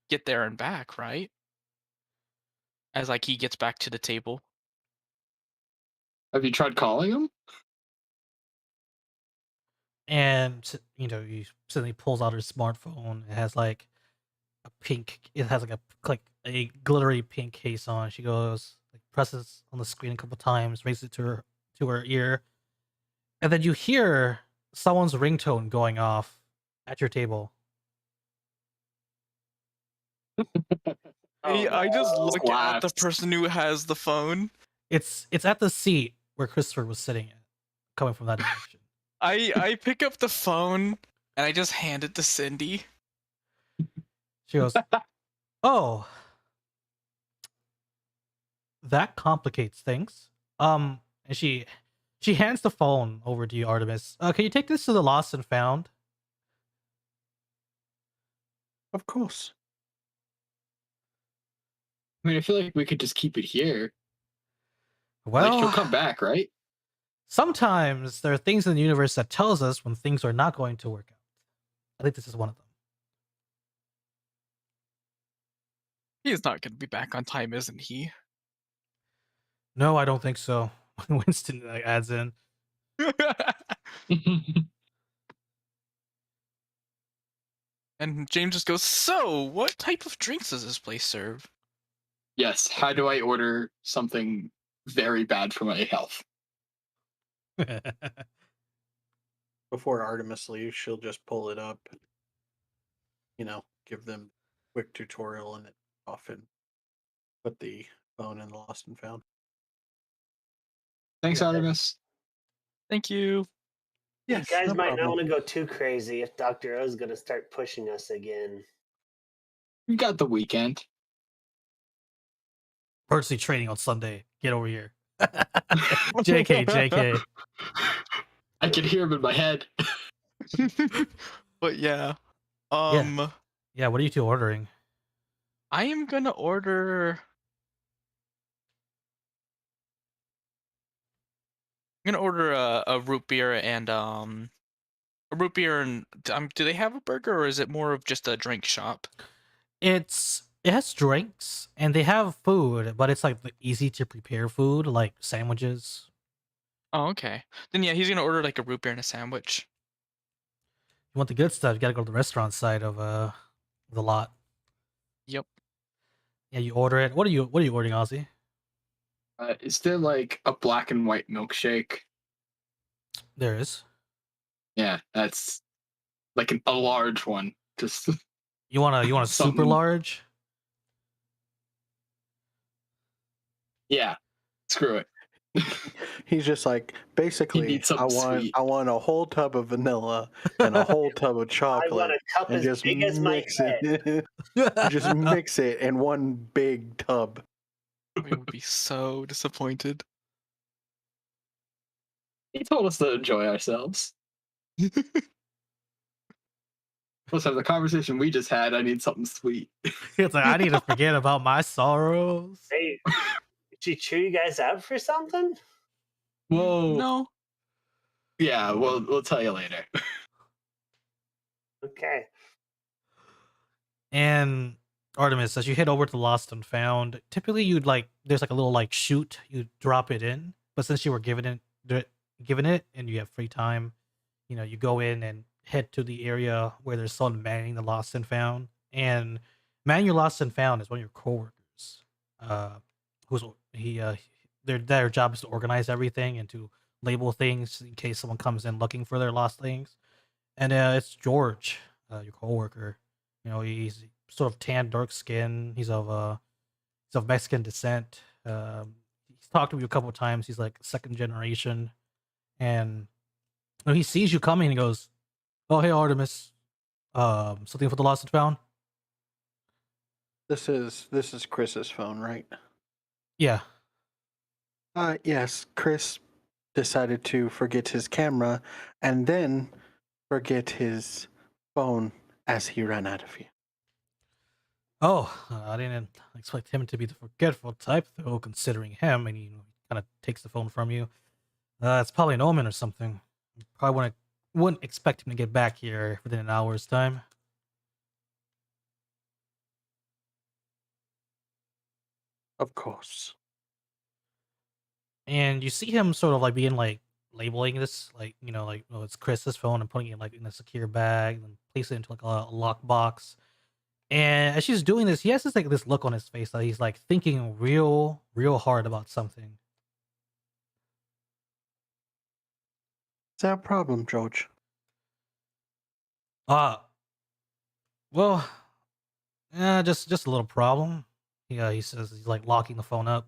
get there and back, right? As like he gets back to the table. Have you tried calling him? And he suddenly pulls out her smartphone. It has like a glittery pink case on. She goes, like, presses on the screen a couple times, raises it to her ear, and then you hear someone's ringtone going off at your table. I just no. look at the Laughs. person who has the phone. It's at the seat where Christopher was sitting at, coming from that direction. I pick up the phone and I just hand it to Cindy. She goes, "Oh, that complicates things." And she hands the phone over to you, Artemis. Can you take this to the lost and found? Of course. I mean, I feel like we could just keep it here. Well, Like, he'll come back, right? sometimes there are things in the universe that tells us when things are not going to work out. I think this is one of them. He's not gonna be back on time, isn't he? No, I don't think so. Winston adds in. And James just goes, "So, what type of drinks does this place serve?" Yes. How do I order something very bad for my health? before Artemis leaves, she'll just pull it up, give them quick tutorial and then often put the phone in the lost and found. Thanks, Yeah. Artemis. Thank you. Yes, You guys no might not problem. want to go too crazy if Dr. O is going to start pushing us again. You got the weekend. Virtually training on Sunday. Get over here. JK. I can hear him in my head. But yeah. Yeah, what are you two ordering? I am gonna order. I'm gonna order a root beer and a root beer and do they have a burger or is it more of just a drink shop? It has drinks and they have food, but it's like the easy to prepare food, like sandwiches. Oh, okay. Then yeah, he's gonna order like a root beer and a sandwich. You want the good stuff, you gotta go to the restaurant side of the lot. Yep. Yeah, you order it. What are you ordering, Ozzy? Is there like a black and white milkshake? There is. Yeah, that's like a large one. Just You want a super Something- large? yeah, screw it. He's just like, basically, needs something sweet. I want a whole tub of vanilla and a whole tub of I want chocolate, a cup and as just big as my mix head. it. Just mix it in one big tub. We would be so disappointed. He told us to enjoy ourselves. Let's have the conversation we just had. I need something sweet. It's like I need to forget about my sorrows. Hey, did she chew you guys out for something? Whoa. No. Yeah, we'll tell you later. Okay. And Artemis, as you head over to Lost and Found, typically you'd like there's like a little like chute you drop it in, but since you were given it and you have free time, you go in and head to the area where there's someone manning the Lost and Found. And manning your Lost and Found is one of your coworkers. Who's he? Their job is to organize everything and to label things in case someone comes in looking for their lost things. And it's George, your coworker. He's sort of tan, dark skin. He's of Mexican descent. He's talked to you a couple of times. He's like second generation, and when he sees you coming, he goes, "Oh, hey, Artemis. Something for the lost and found." This is Chris's phone, right? Yeah. Yes, Chris decided to forget his camera and then forget his phone as he ran out of here. Oh, I didn't expect him to be the forgetful type, though. Considering him, and he kind of takes the phone from you. It's probably an omen or something. Probably wouldn't expect him to get back here within an hour's time. Of course. And you see him sort of like being like labeling this, like oh, it's Chris's phone and putting it like in a secure bag and place it into like a lockbox. And as she's doing this, he has this look on his face that he's like thinking real hard about something. Is that a problem, George? Well, just a little problem. Yeah, he says he's like locking the phone up.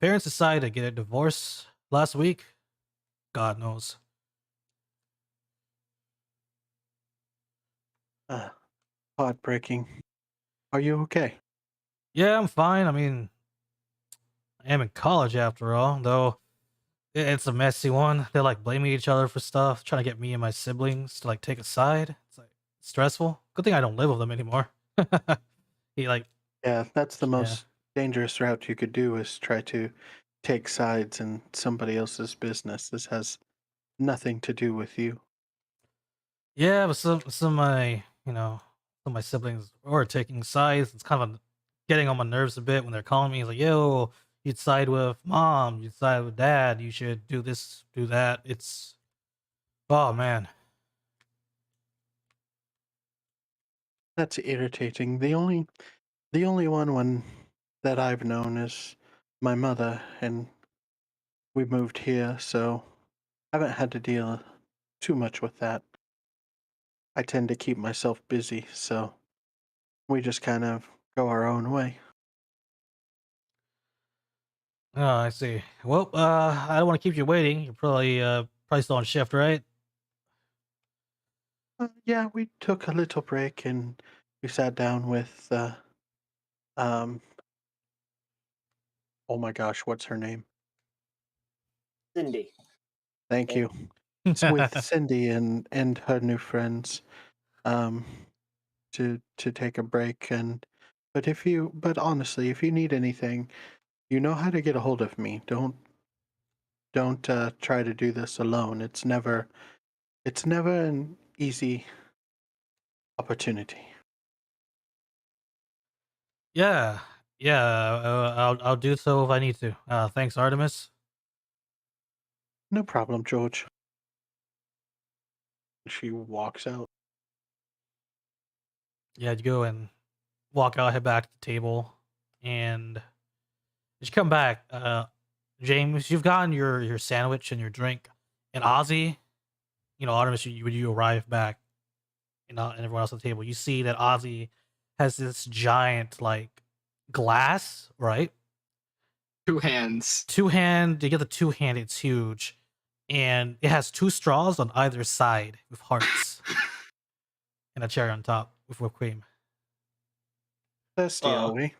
Parents decided to get a divorce last week. God knows. Heartbreaking. Are you okay? Yeah, I'm fine. I mean, I am in college after all, though it's a messy one. They're like blaming each other for stuff, trying to get me and my siblings to like take a side. It's like stressful. Good thing I don't live with them anymore. He like, Yeah, that's the Yeah. most dangerous route you could do is try to take sides in somebody else's business. This has nothing to do with you. yeah, but some of my some of my siblings are taking sides. It's kind of getting on my nerves a bit when they're calling me. It's like, yo, you'd side with mom, you'd side with dad, you should do this, do that. It's oh man. That's irritating. The only one that I've known is my mother, and we moved here, so I haven't had to deal too much with that. I tend to keep myself busy, so we just kind of go our own way. Oh, I see. Well, I don't want to keep you waiting. You're probably still on shift, right? Yeah, we took a little break and we sat down with um oh my gosh, what's her name? Cindy. Thank you. With Cindy and her new friends um to take a break. And but honestly, if you need anything, you know how to get a hold of me. Don't try to do this alone. It's never an easy opportunity. Yeah, yeah. I'll do so if I need to. Thanks, Artemis. No problem, George. She walks out. Yeah, you go and walk out, head back to the table, and as you come back, James, you've gotten your sandwich and your drink, and Ozzy, Artemis, when you arrive back, and everyone else at the table, you see that Ozzy has this giant like glass, right? 2 hands. Two hand, you get the two hand, it's huge, and it has two straws on either side with hearts and a cherry on top with whipped cream. Thirsty, are we?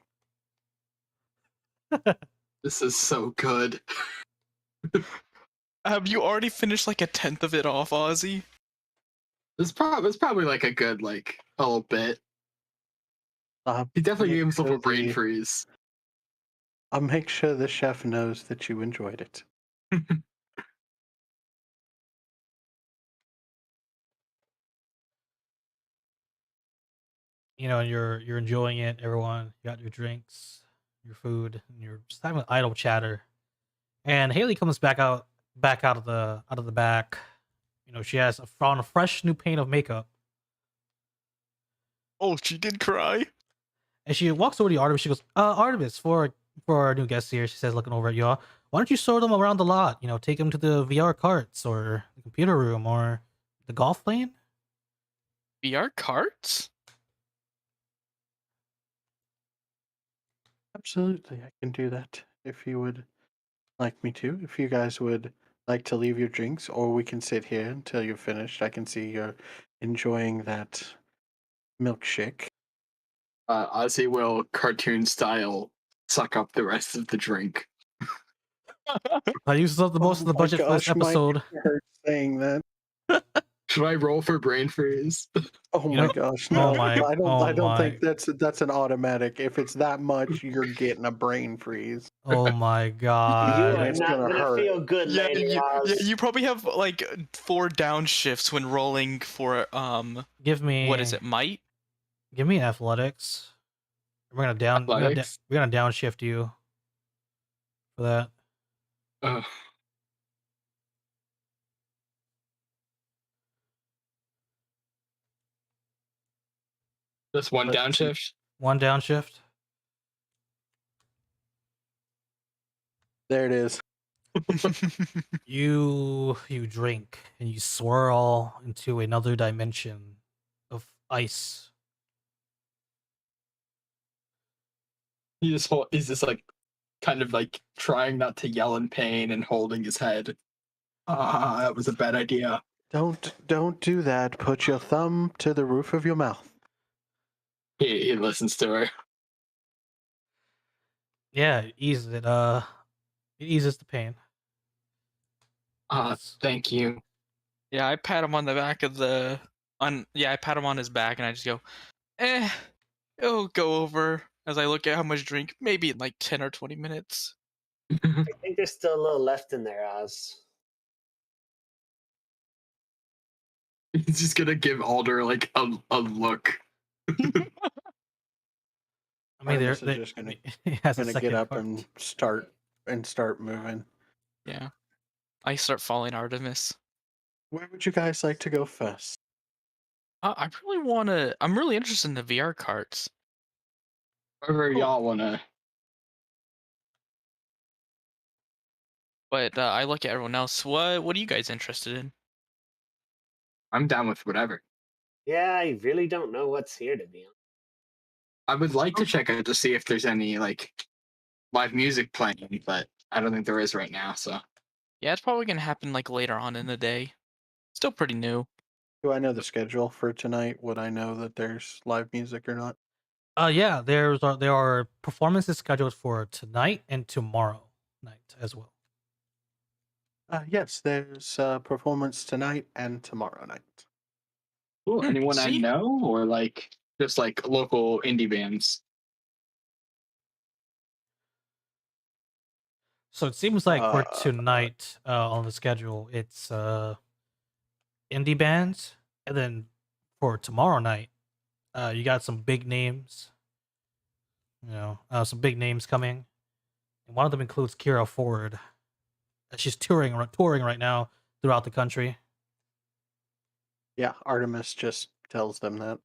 This is so good. Have you already finished like a tenth of it off, Ozzy? It's probably like a good like a little bit. He definitely gave himself a brain freeze. I'll make sure the chef knows that you enjoyed it. And you're enjoying it. Everyone, you got your drinks, your food, and you're just having idle chatter. And Haley comes back out of the back. She has found a fresh new paint of makeup, Oh, she did cry. and she walks over to Artemis. She goes, Artemis, for our new guests here," she says, looking over at y'all. "Why don't you show them around the lot? Take them to the VR carts or the computer room or the golf lane." VR carts? Absolutely, I can do that if you would like me to. If you guys would like to leave your drinks, or we can sit here until you're finished. I can see you're enjoying that milkshake. Ozzy will cartoon style suck up the rest of the drink. I used up the most of the my budget for this gosh, my episode. neck hurts saying that. Should I roll for brain freeze? Oh You my know- gosh, oh no! my- I don't. oh I don't my. think that's an automatic. If it's that much, you're getting a brain freeze. Oh my You god. are it's not gonna gonna hurt. feel good Yeah, later, Oz. you probably have like 4 downshifts when rolling for Give me what is it, might? Give me athletics. We're gonna Athletics? we're gonna downshift you for that. Ugh. Just one downshift. One downshift. There it is. You drink and you swirl into another dimension of ice. He's just like kind of like trying not to yell in pain and holding his head. That was a bad idea. Don't do that. Put your thumb to the roof of your mouth. He listens to her. Yeah, it eases it. It eases the pain. Thank you. Yeah, I pat him on the back of the I pat him on his back and I just go, it'll go over as I look at how much drink, maybe in like 10 or 20 minutes. I think there's still a little left in there, Oz. He's just gonna give Alder like a look. I mean, Artemis is just gonna get up and start moving. Yeah. I start following Artemis. Where would you guys like to go first? I'm really interested in the VR carts. Wherever y'all wanna. But I look at everyone else. What are you guys interested in? I'm down with whatever. Yeah, I really don't know what's here to be honest. I would like to check out to see if there's any like live music playing, but I don't think there is right now. So Yeah, it's probably gonna happen like later on in the day. Still pretty new. Do I know the schedule for tonight? Would I know that there's live music or not? Yeah, there are performances scheduled for tonight and tomorrow night as well. Yes, there's a performance tonight and tomorrow night. cool. Anyone I See? know, or like just like local indie bands? So it seems like for Uh, tonight on the schedule, it's indie bands, and then for tomorrow night, you got some big names. Some big names coming, and one of them includes Kira Ford. She's touring right now throughout the country. Yeah, Artemis just tells them that.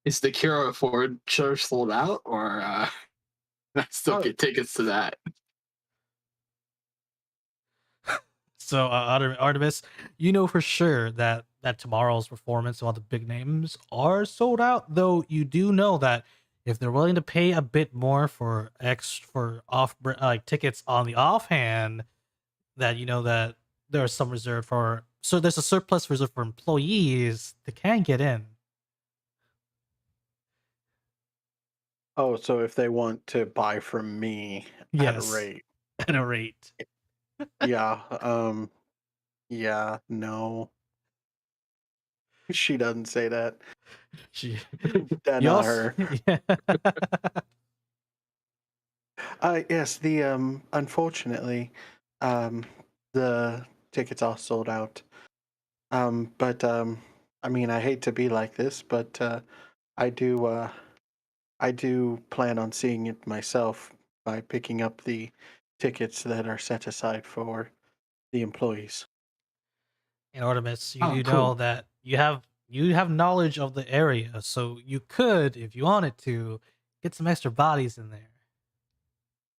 Is the Kira Ford show sold out, or I still Oh. get tickets to that? So Artemis, you know for sure that tomorrow's performance and all the big names are sold out. Though you do know that if they're willing to pay a bit more for tickets on the offhand, that you know that there's some reserved for. So there's a surplus reserved for employees that can get in. Oh, so if they want to buy from me at a Yes, rate, at a rate. yeah, yeah, no, she doesn't say that. She, That you not also, her. yeah. Yes, the unfortunately, um, the tickets are sold out. But I mean, I hate to be like this, but I do, I do plan on seeing it myself by picking up the tickets that are set aside for the employees. And Artemis, you Oh, do know cool. that you have knowledge of the area, so you could, if you wanted to, get some extra bodies in there.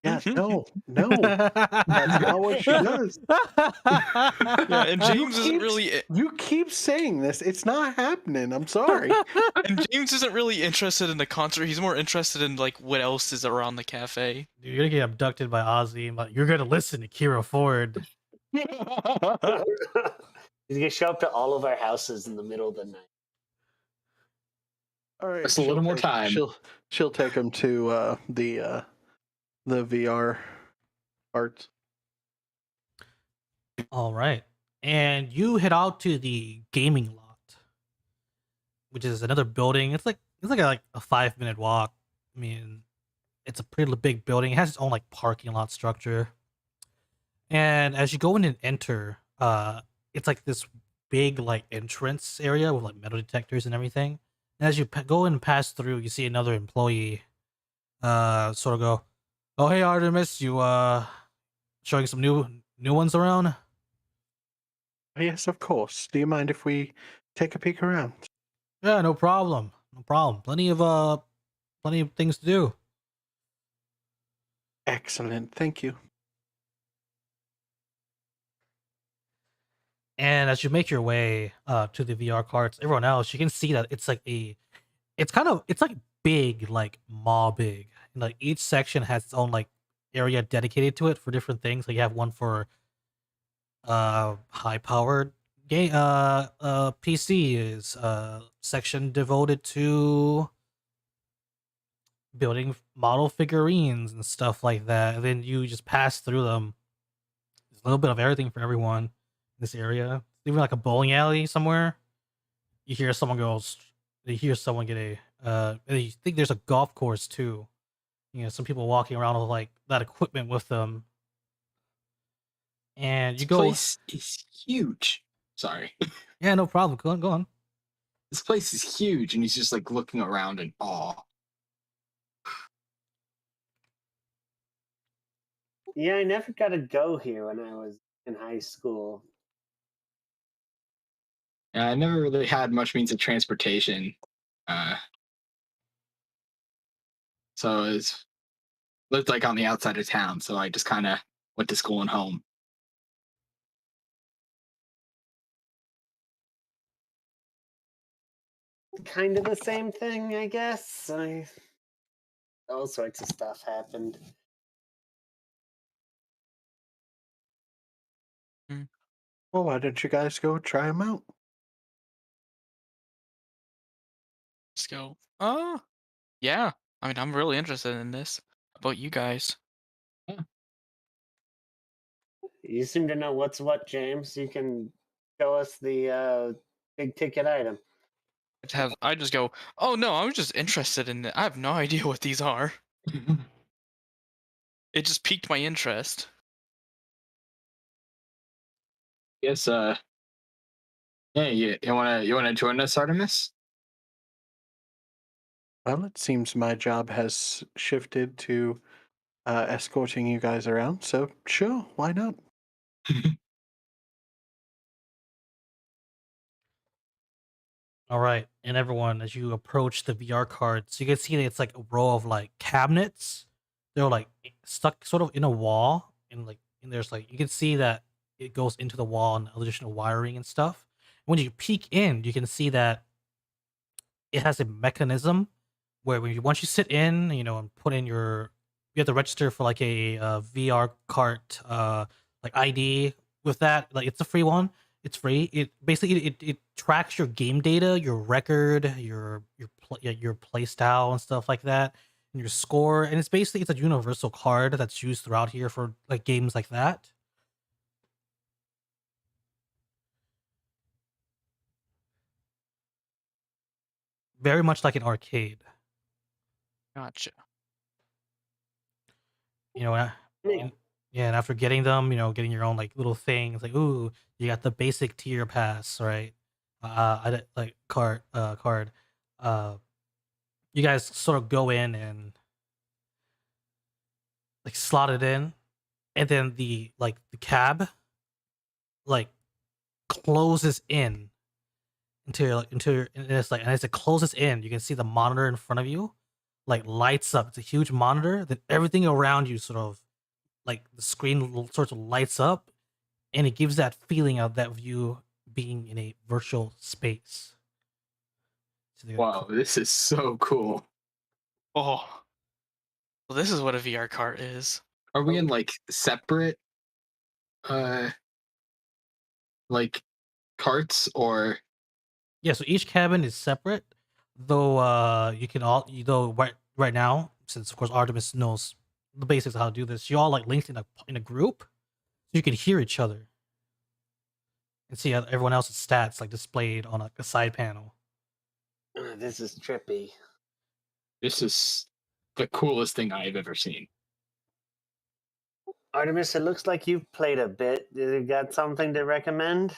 Yeah, no, no, that's not what she does. Yeah, and You James isn't keep really you keep saying this. It's not happening. I'm sorry. and James isn't really interested in the concert. He's more interested in like what else is around the cafe. You're gonna get abducted by Ozzy, but you're gonna listen to Kira Ford. He's gonna show up to all of our houses in the middle of the night. All right, Just a little more time. She'll take him to the VR parts. All right, and you head out to the gaming lot, which is another building. It's like a 5-minute walk. I mean, it's a pretty big building. It has its own like parking lot structure. And as you go in and enter, it's like this big like entrance area with like metal detectors and everything. And as you go and pass through, you see another employee, sort of go, "Oh hey Artemis, you showing some new ones around?" Yes, of course. Do you mind if we take a peek around? Yeah, no problem, no problem. Plenty of things to do. Excellent. Thank you. And as you make your way to the VR carts, everyone else, you can see that it's like big, like mall big. And, like each section has its own like area dedicated to it for different things. Like you have one for high powered game PC is section devoted to building model figurines and stuff like that. And then you just pass through them. There's a little bit of everything for everyone in this area. Even like a bowling alley somewhere. You hear someone you hear someone get and you think there's a golf course too. You know, some people walking around with like that equipment with them. And This you go, place is huge. Sorry. yeah, no problem. Go on. This place is huge, and he's just like looking around in awe. Yeah, I never got to go here when I was in high school. And I never really had much means of transportation. Uh, so it's lived like on the outside of town. So I just kind of went to school and home. kind of the same thing, I guess. All sorts of stuff happened. Well, why don't you guys go try them out? Let's go. Yeah. I mean, I'm really interested in this. How about you guys? You seem to know what's what, James. You can show us the big ticket item. I just go, oh no, I was just interested in it. I have no idea what these are. It just piqued my interest. Yes, yeah, you wanna join us, Artemis? Well, it seems my job has shifted to escorting you guys around, so sure, why not? All right, and everyone, as you approach the VR cards, you can see that it's like a row of like cabinets. They're like stuck sort of in a wall, and there's like you can see that it goes into the wall and additional wiring and stuff. When you peek in, you can see that it has a mechanism where once you sit in, and put in you have to register for like a VR cart like ID with that. Like it's a free one. It's free. It basically it tracks your game data, your record, your play style and stuff like that, and your score. And it's a universal card that's used throughout here for like games like that. Very much like an arcade. Gotcha. You know, and yeah, and after getting them, getting your own like little things, like ooh, you got the basic tier pass, right? I did, like card. Uh, you guys sort of go in and like slot it in, and then the cab like closes in and as it closes in, you can see the monitor in front of you like lights up. It's a huge monitor. Then everything around you sort of like the screen sort of lights up, and it gives that feeling of that view being in a virtual space. So Wow, this is so cool. Oh, well, this is what a VR cart is. Are we in like separate uh like carts or yeah, so each cabin is separate, though. You can all you though right now, since of course Artemis knows the basics of how to do this. You all like linked in a group, so you can hear each other and see everyone else's stats like displayed on a side panel. This is trippy. this is the coolest thing I've ever seen? Artemis, it looks like you've played a bit. You got something to recommend?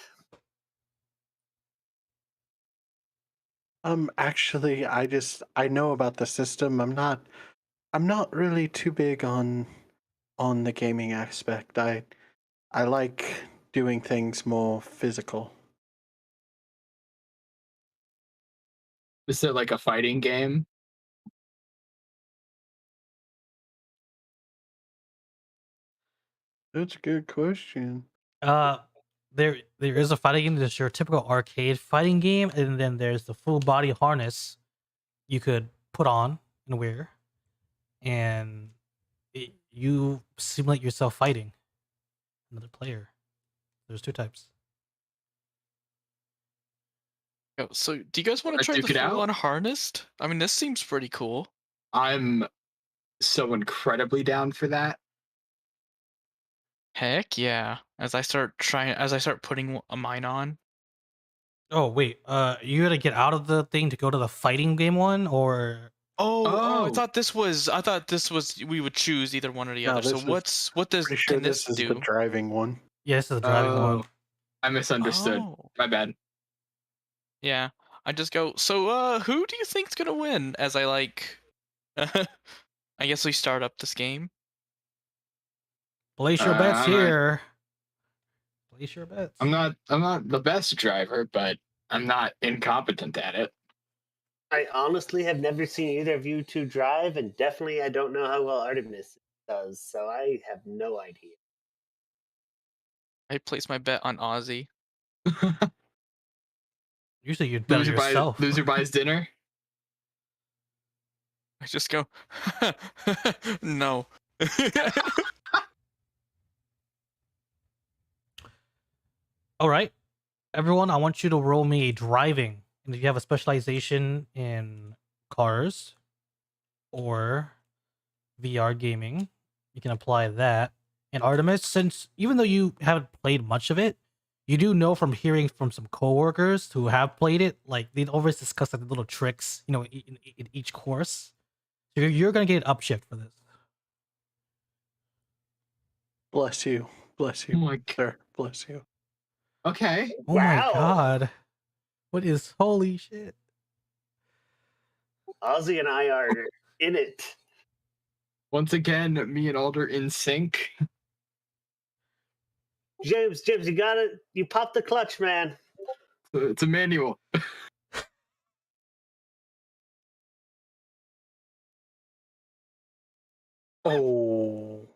Actually, I know about the system. I'm not really too big on the gaming aspect. I like doing things more physical. Is it like a fighting game? That's a good question. Uh, there is a fighting game. There's your typical arcade fighting game, and then there's the full body harness you could put on and wear, and you simulate yourself fighting another player. There's two types. Oh, so do you guys want Wanna to try the duke it out? full unharnessed? I mean, this seems pretty cool. I'm so incredibly down for that. Heck yeah! As I start putting a mine on. Oh wait, you gotta get out of the thing to go to the fighting game one, or Oh, Oh, I thought this was we would choose either one or the No, other. So this is pretty sure can this this is the do? driving one. yeah, this is the driving oh, one. I misunderstood. Oh, My bad. yeah. I just go. So, who do you think's gonna win? As I like, I guess we start up this game. Place your bets I'm not. here. Place your bets. I'm not the best driver, but I'm not incompetent at it. I honestly have never seen either of you two drive, and definitely I don't know how well Artemis does, so I have no idea. I place my bet on Aussie. Usually you'd bet on yourself. Loser buys dinner. I just go, no. All right, everyone, I want you to roll me a driving. And if you have a specialization in cars or VR gaming, you can apply that. And Artemis, since even though you haven't played much of it, you do know from hearing from some coworkers who have played it, like they always discuss like the little tricks, you know, in each course. So you're gonna get an upshift for this. Bless you. Bless you, Oh my sir. Bless you. Okay. Oh my Wow. god. What is holy shit? Ozzy and I are in it. Once again, me and Alder in sync. James, you got it. You popped the clutch, man. It's a manual. Oh.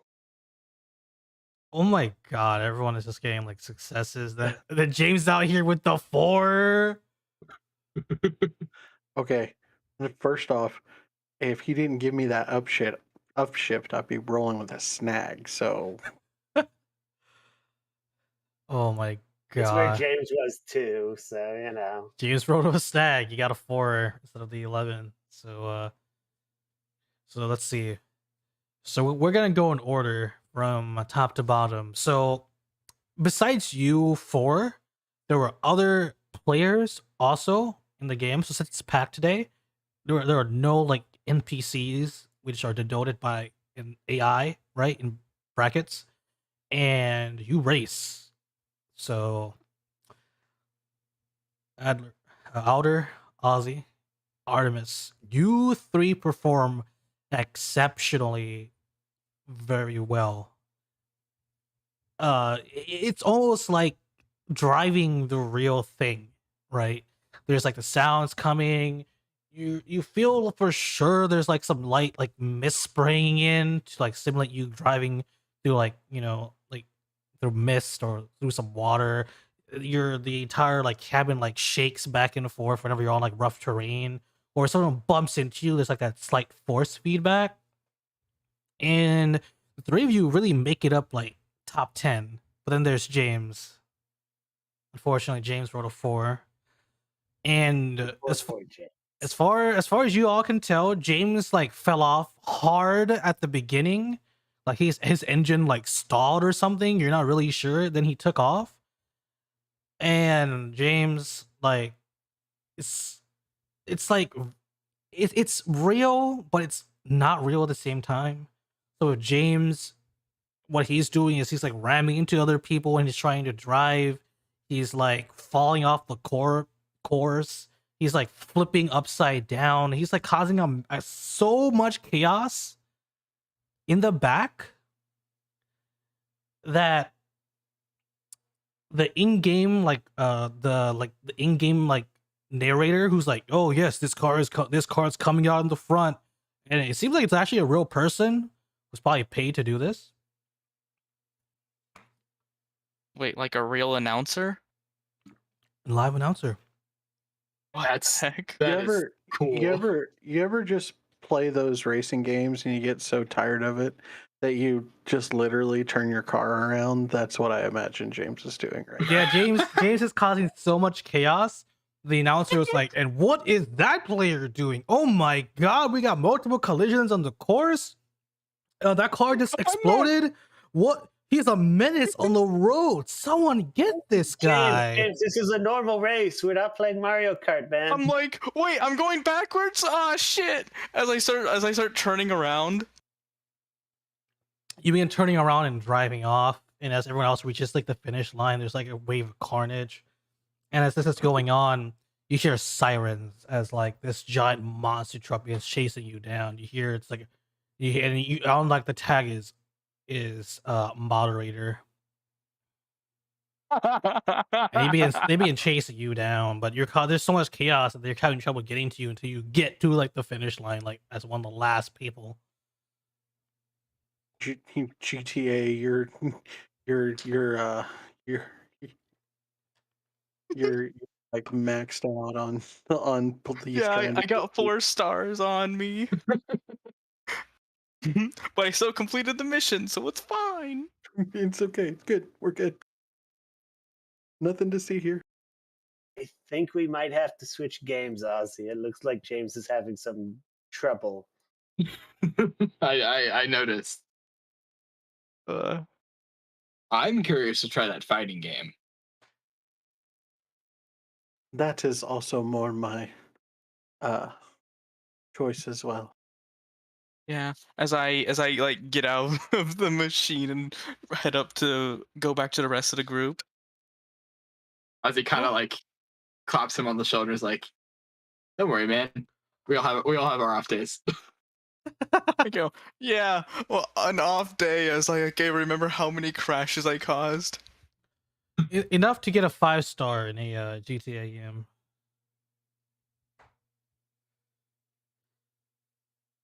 Oh my god, everyone is just getting like successes. Then James out here with the 4. Okay. First off, if he didn't give me that upshift, I'd be rolling with a snag. So Oh my It's where god. James was too, so you know. James rolled a stag. You got a 4 instead of the 11. So let's see. So we're gonna go in order from top to bottom. So besides you 4, there were other players also in the game. So since it's packed today, there are no like NPCs which are denoted by an AI, right? In brackets. And you race. So Adler, Outer, Ozzy, Artemis, you 3 perform exceptionally very well. It's almost like driving the real thing, right? There's like the sounds coming. You feel for sure there's like some light like mist spraying in to like simulate you driving through like, you know, like through mist or through some water. The entire like cabin like shakes back and forth whenever you're on like rough terrain, or someone bumps into you. There's like that slight force feedback, and the 3 of you really make it up like top 10. But then there's James. Unfortunately, James wrote a 4, and Poor James. as far as you all can tell, James like fell off hard at the beginning. Like his engine like stalled or something. You're not really sure. Then he took off. And James like it's like it's real, but it's not real at the same time. So James, what he's doing is he's like ramming into other people and he's trying to drive. He's like falling off the course. He's like flipping upside down. He's like causing so much chaos in the back that the in-game like the in-game like narrator who's like, oh yes, this car is coming out in the front, and it seems like it's actually a real person who's probably paid to do this. Wait, like a real announcer? Live announcer. That's Heck. that is cool. you ever just play those racing games and you get so tired of it that you just literally turn your car around? That's what I imagine James is doing right now. Yeah, James is causing so much chaos. The announcer was like, and what is that player doing? Oh my god, we got multiple collisions on the course. That car just exploded. What? He's a menace on the road. Someone get this guy. James, this is a normal race. We're not playing Mario Kart, man. I'm like, wait, I'm going backwards? Ah, shit! As I start turning around. You begin turning around and driving off, and as everyone else reaches like the finish line, there's like a wave of carnage. And as this is going on, you hear sirens as like this giant monster truck is chasing you down. You hear it's like you on like the tag is moderator. And they begin chasing you down, but there's so much chaos that they're having trouble getting to you until you get to like the finish line, like as one of the last people. GTA, you're like maxed out on police Yeah, trying to I got get you. 4 stars on me. But I still completed the mission, so it's fine. It's okay. It's good. We're good. Nothing to see here. I think we might have to switch games, Ozzy. It looks like James is having some trouble. I noticed. Uh, I'm curious to try that fighting game. That is also more my choice as well. yeah, as I like get out of the machine and head up to go back to the rest of the group. As he kind of like claps him on the shoulders, like, "Don't worry, man. We all have our off days." I go, yeah, well, an off day. I was like, okay, remember how many crashes I caused? Enough to get a 5-star in a GTA game.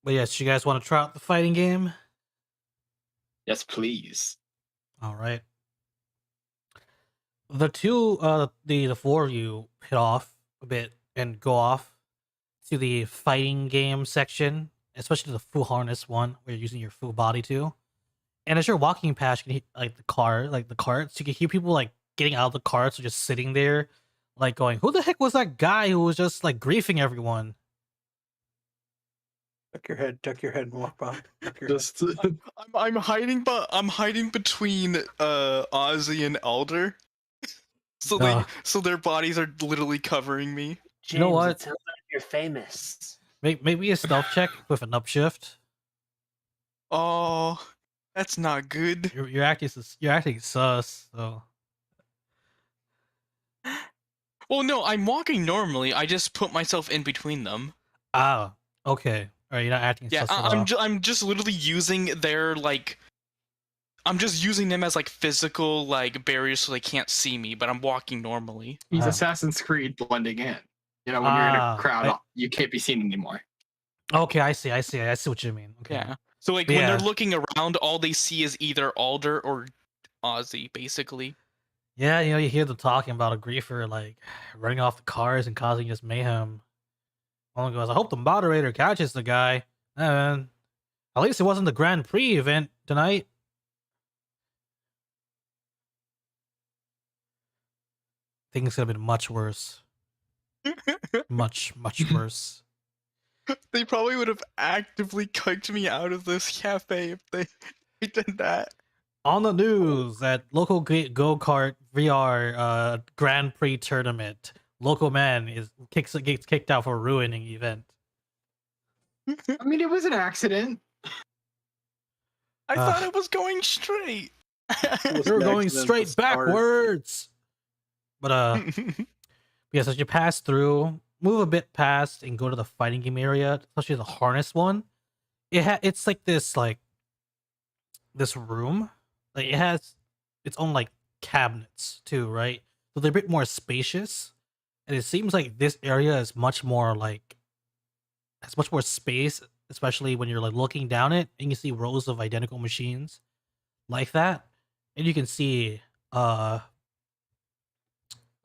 But yes, you guys want to try out the fighting game? Yes, please. All right. The the 4 of you hit off a bit and go off to the fighting game section, especially the full harness one where you're using your full body too. And as you're walking past, you can hear, like the carts, you can hear people like getting out of the carts or just sitting there, like going, "Who the heck was that guy who was just like griefing everyone?" Tuck your head and walk by. Tuck your Just I'm hiding, but I'm hiding between Ozzy and Elder. So Ugh. so their bodies are literally covering me. James, You know what? it sounds like you're famous. Maybe a stealth check with an upshift. Oh, that's not good. You're acting sus. So Well, no, I'm walking normally. I just put myself in between them. okay. All right, you're not acting Yeah, sus at all. I'm just literally using their like. I'm just using them as like physical like barriers so they can't see me, but I'm walking normally. he's Ah. Assassin's Creed blending in. You know, when you're in a crowd, you can't be seen anymore. Okay, I see what you mean. Okay. Yeah. So like But when they're yeah. looking around, all they see is either Alder or Ozzy, basically. Yeah, you know, you hear them talking about a griefer like running off the cars and causing just mayhem. One goes, "I hope the moderator catches the guy." And at least it wasn't the Grand Prix event tonight. Things could have been much worse. Much worse. They probably would have actively kicked me out of this cafe if they did that. On the news, that local go-kart VR Grand Prix tournament, local man gets kicked out for ruining event. I mean, it was an accident. I thought it was going straight. was You're an going accident straight to start. backwards. But yes, as you pass through, move a bit past and go to the fighting game area, especially the harness one. It's like this room. Like it has its own like cabinets too, right? So they're a bit more spacious. And it seems like this area is much more like has much more space, especially when you're like looking down it and you see rows of identical machines like that. And you can see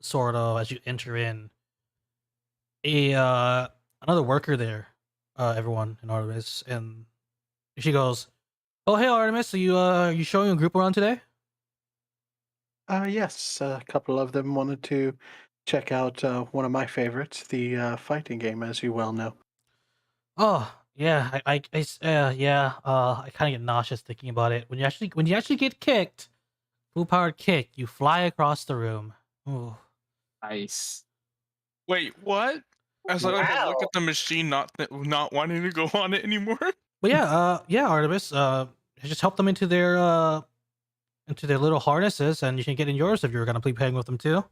sort of as you enter in a another worker there, everyone in Artemis, and she goes, "Oh hey Artemis, are you showing a group around today?" Yes, a couple of them wanted to check out one of my favorites, the fighting game, as you well know. Oh yeah, yeah. I kind of get nauseous thinking about it. When you actually get kicked, full powered kick, you fly across the room. Ooh. Nice. Wait, what? As I like, look Wow. at the machine, not wanting to go on it anymore. But yeah, Artemis, just help them into their little harnesses, and you can get in yours if you're gonna be playing with them too.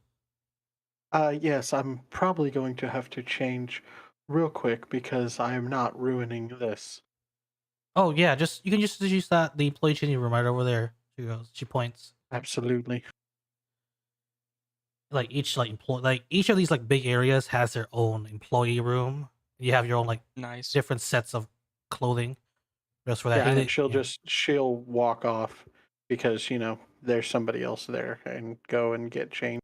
Yes, I'm probably going to have to change real quick because I am not ruining this. Oh yeah, you can just use the employee changing room right over there. She goes, she points. Absolutely. Like each each of these like big areas has their own employee room. You have your own like Nice. different sets of clothing just for that. Yeah, Hey, and she'll walk off because, there's somebody else there and go and get changed.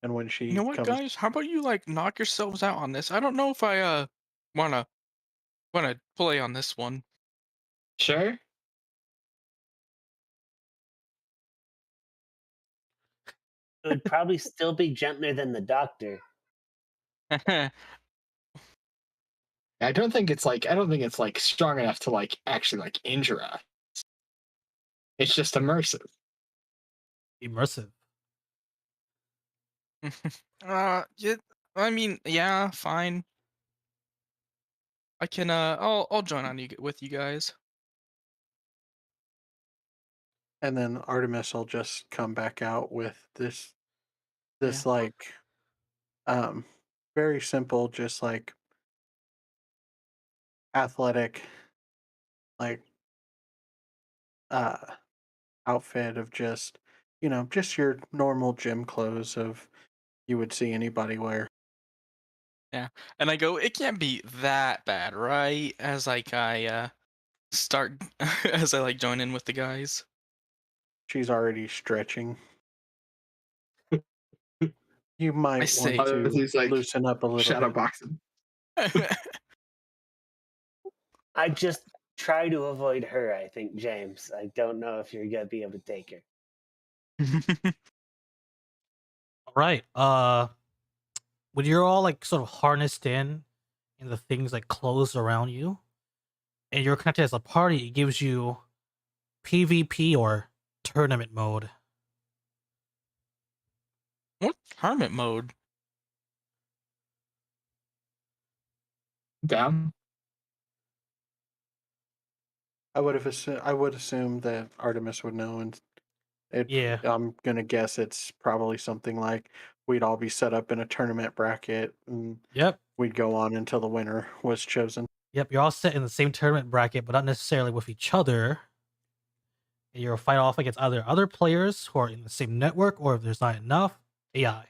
And when she You know what, comes, guys? How about you like knock yourselves out on this? I don't know if I wanna play on this one. Sure. It would probably still be gentler than the doctor. I don't think it's like strong enough to like actually like injure us. It's just immersive. Immersive. Yeah, I mean, yeah, fine. I can I'll join on you with you guys. and then Artemis will just come back out with this Yeah. like um very simple, just like athletic, like uh outfit of just, just your normal gym clothes of you would see anybody wear. Yeah. And I go, it can't be that bad, right? As like I start as I like join in with the guys. She's already stretching. You I might say want to He's like loosen up a little shadow bit. boxing. I just try to avoid her, I think, James. I don't know if you're going to be able to take her. All right. When you're all like sort of harnessed in, and the things like close around you, and you're connected as a party, it gives you PvP or tournament mode. What hermit mode? Down. I would assume that Artemis would know, and Yeah. I'm gonna guess it's probably something like we'd all be set up in a tournament bracket, and Yep. we'd go on until the winner was chosen. Yep. You're all set in the same tournament bracket, but not necessarily with each other. And you'll fight off against either other players who are in the same network, or if there's not enough, AI.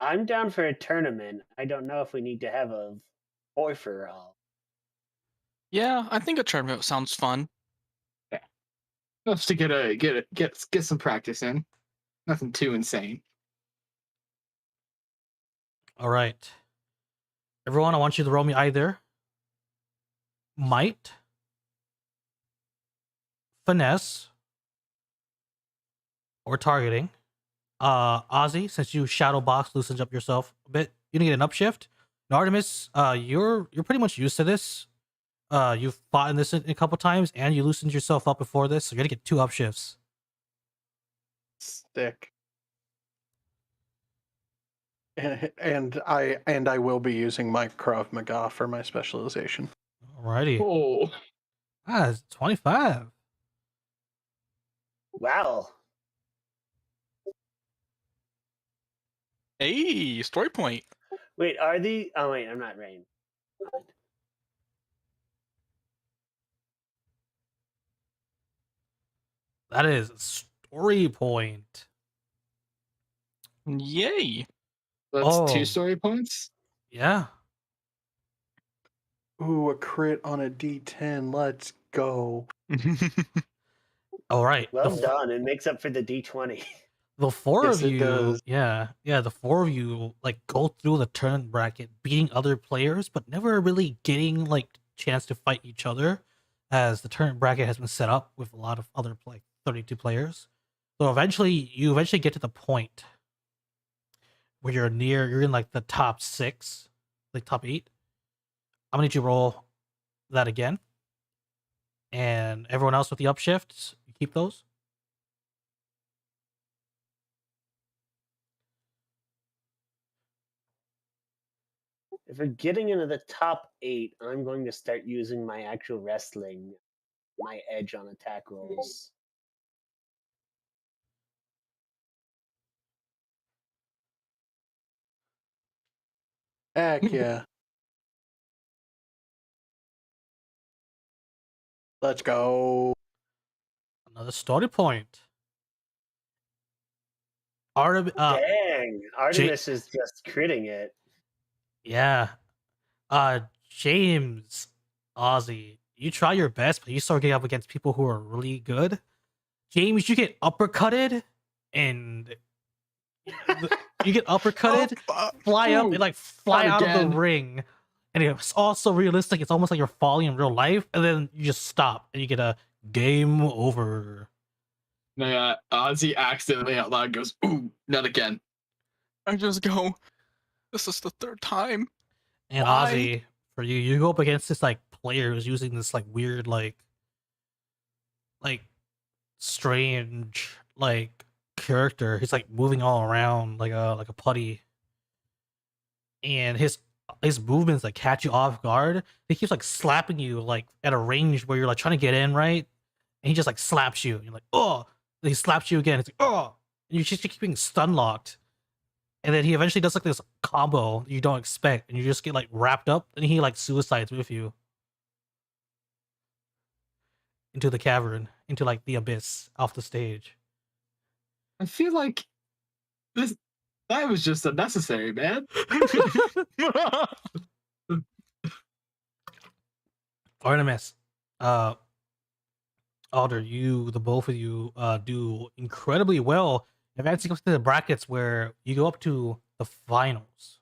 I'm down for a tournament. I don't know if we need to have a boy for all. Yeah, I think a tournament sounds fun. Just to get some practice in. Nothing too insane. All right. Everyone, I want you to roll me either might, finesse, or targeting. Ozzy, since you shadow box loosens up yourself a bit, you need an upshift. And Artemis, you're pretty much used to this. You've fought in this a couple times, and you loosened yourself up before this, so you're gonna get 2 upshifts. Stick. And I will be using my Krav Maga for my specialization. Alrighty. Oh, It's 25. Wow. Hey, story point. Wait, are the. Oh, wait, I'm not rain. That is a story point. Yay. that's Oh. 2 story points. Yeah. Ooh, a crit on a D10. Let's go. All right. Well done. It makes up for the D20. The 4 Yes, of it you, does. yeah, the 4 of you like go through the tournament bracket, beating other players, but never really getting like chance to fight each other, as the tournament bracket has been set up with a lot of other 32 players. So you eventually get to the point where you're in like the top 6, like top 8. I'm gonna need you to roll that again, and everyone else with the upshifts, you keep those. If we're getting into the top 8, I'm going to start using my actual wrestling, my edge on attack rolls. Heck yeah. Let's go. Another story point. Dang, Artemis is just critting it. Yeah. James, Ozzy, you try your best, but you start getting up against people who are really good. James, you get uppercutted, and You get uppercutted, fly up, Ooh, and like fly not out of again. the ring, and it's also realistic. It's almost like you're falling in real life, and then you just stop, and you get a game over. Yeah, Ozzy accidentally out loud goes, "Ooh, not again." I just go, this is the third time. And Why? Ozzy, for you, you go up against this like player who's using this like weird like strange like character. He's like moving all around like a putty, and his movements like catch you off guard. He keeps like slapping you like at a range where you're like trying to get in, right? And he just like slaps you. And you're like, oh, and he slaps you again. It's like, oh, and you just keep being stun locked. And then he eventually does like this combo you don't expect, and you just get like wrapped up, and he like suicides with you into the cavern, into like the abyss off the stage. I feel like that was just unnecessary, man. Artemis, uh, Alder, the both of you, do incredibly well advancing up to the brackets where you go up to the finals.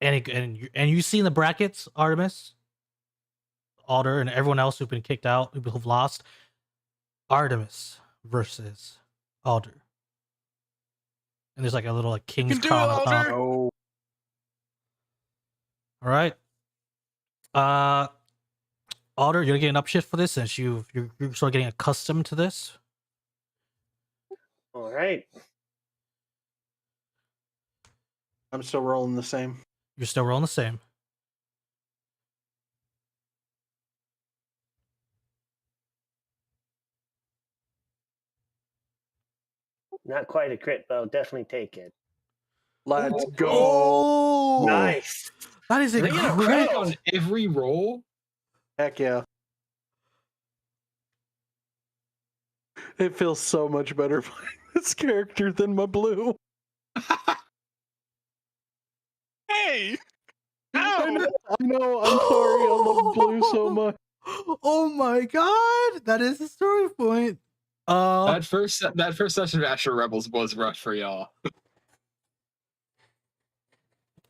And you see in the brackets, Artemis, Alder, and everyone else who've been kicked out, who've lost, Artemis versus Alder. And there's like a little like king's can do crown it, on top. Alder. Oh, All right. Alder, you're getting upshift for this, since you're sort of getting accustomed to this. All right. I'm still rolling the same. You're still rolling the same. Not quite a crit, but I'll definitely take it. Let's go. Oh, Nice. that is They get a great. credit on every roll. Heck yeah. It feels so much better playing this character than my blue. Hey! I Ow! know, I'm sorry. I love blue so much. Oh my god, that is a story point. That first session of Astro Rebels was rough for y'all.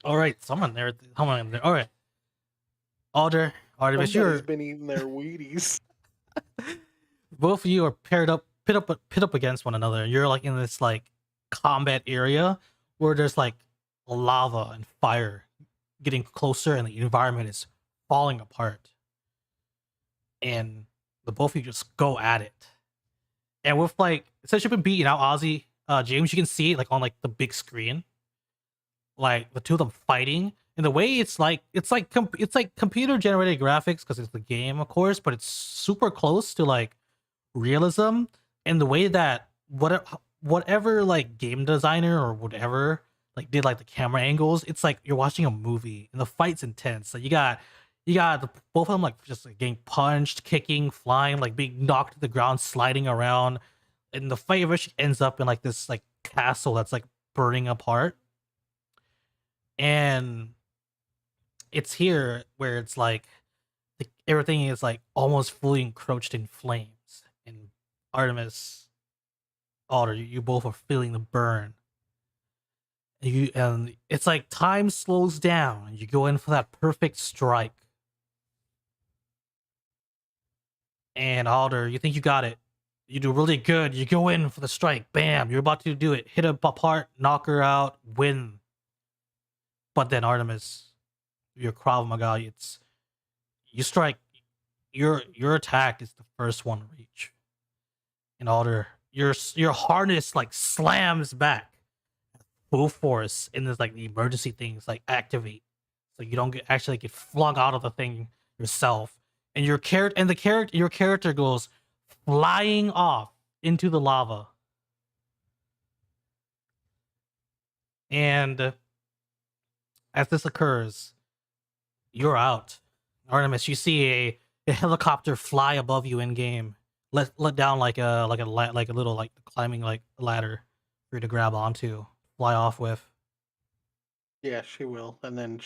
All right, someone there. All right, Alder, Artemis, Somebody's you're been eating their Wheaties. both of you are pit up against one another. You're like in this like combat area where there's like lava and fire getting closer, and the environment is falling apart. And the both of you just go at it. And with like, since you've been beating out Ozzy, James, you can see like on like the big screen, like the two of them fighting. And the way it's like computer generated graphics because it's the game, of course, but it's super close to like realism. And the way that whatever like game designer or whatever like did like the camera angles, it's like you're watching a movie, and the fight's intense. Like you got both of them like just like, getting punched, kicking, flying, like being knocked to the ground, sliding around, and the fight eventually ends up in like this like castle that's like burning apart. And it's here where it's like everything is like almost fully encroached in flames. And Artemis, Alder, you both are feeling the burn. And it's like time slows down, and you go in for that perfect strike. And Alder, you think you got it. You do really good. You go in for the strike. Bam! You're about to do it. Hit her apart, knock her out, win. But then Artemis, your Krav Maga, you strike. Your attack is the first one to reach. And Alder, your harness like slams back full force, and there's like the emergency things like activate, so you don't actually get flung out of the thing yourself. And your character goes flying off into the lava. And as this occurs, you're out. Artemis, you see a helicopter fly above you in game, let down like a little like climbing like ladder for you to grab onto, fly off with. Yeah, she will. And then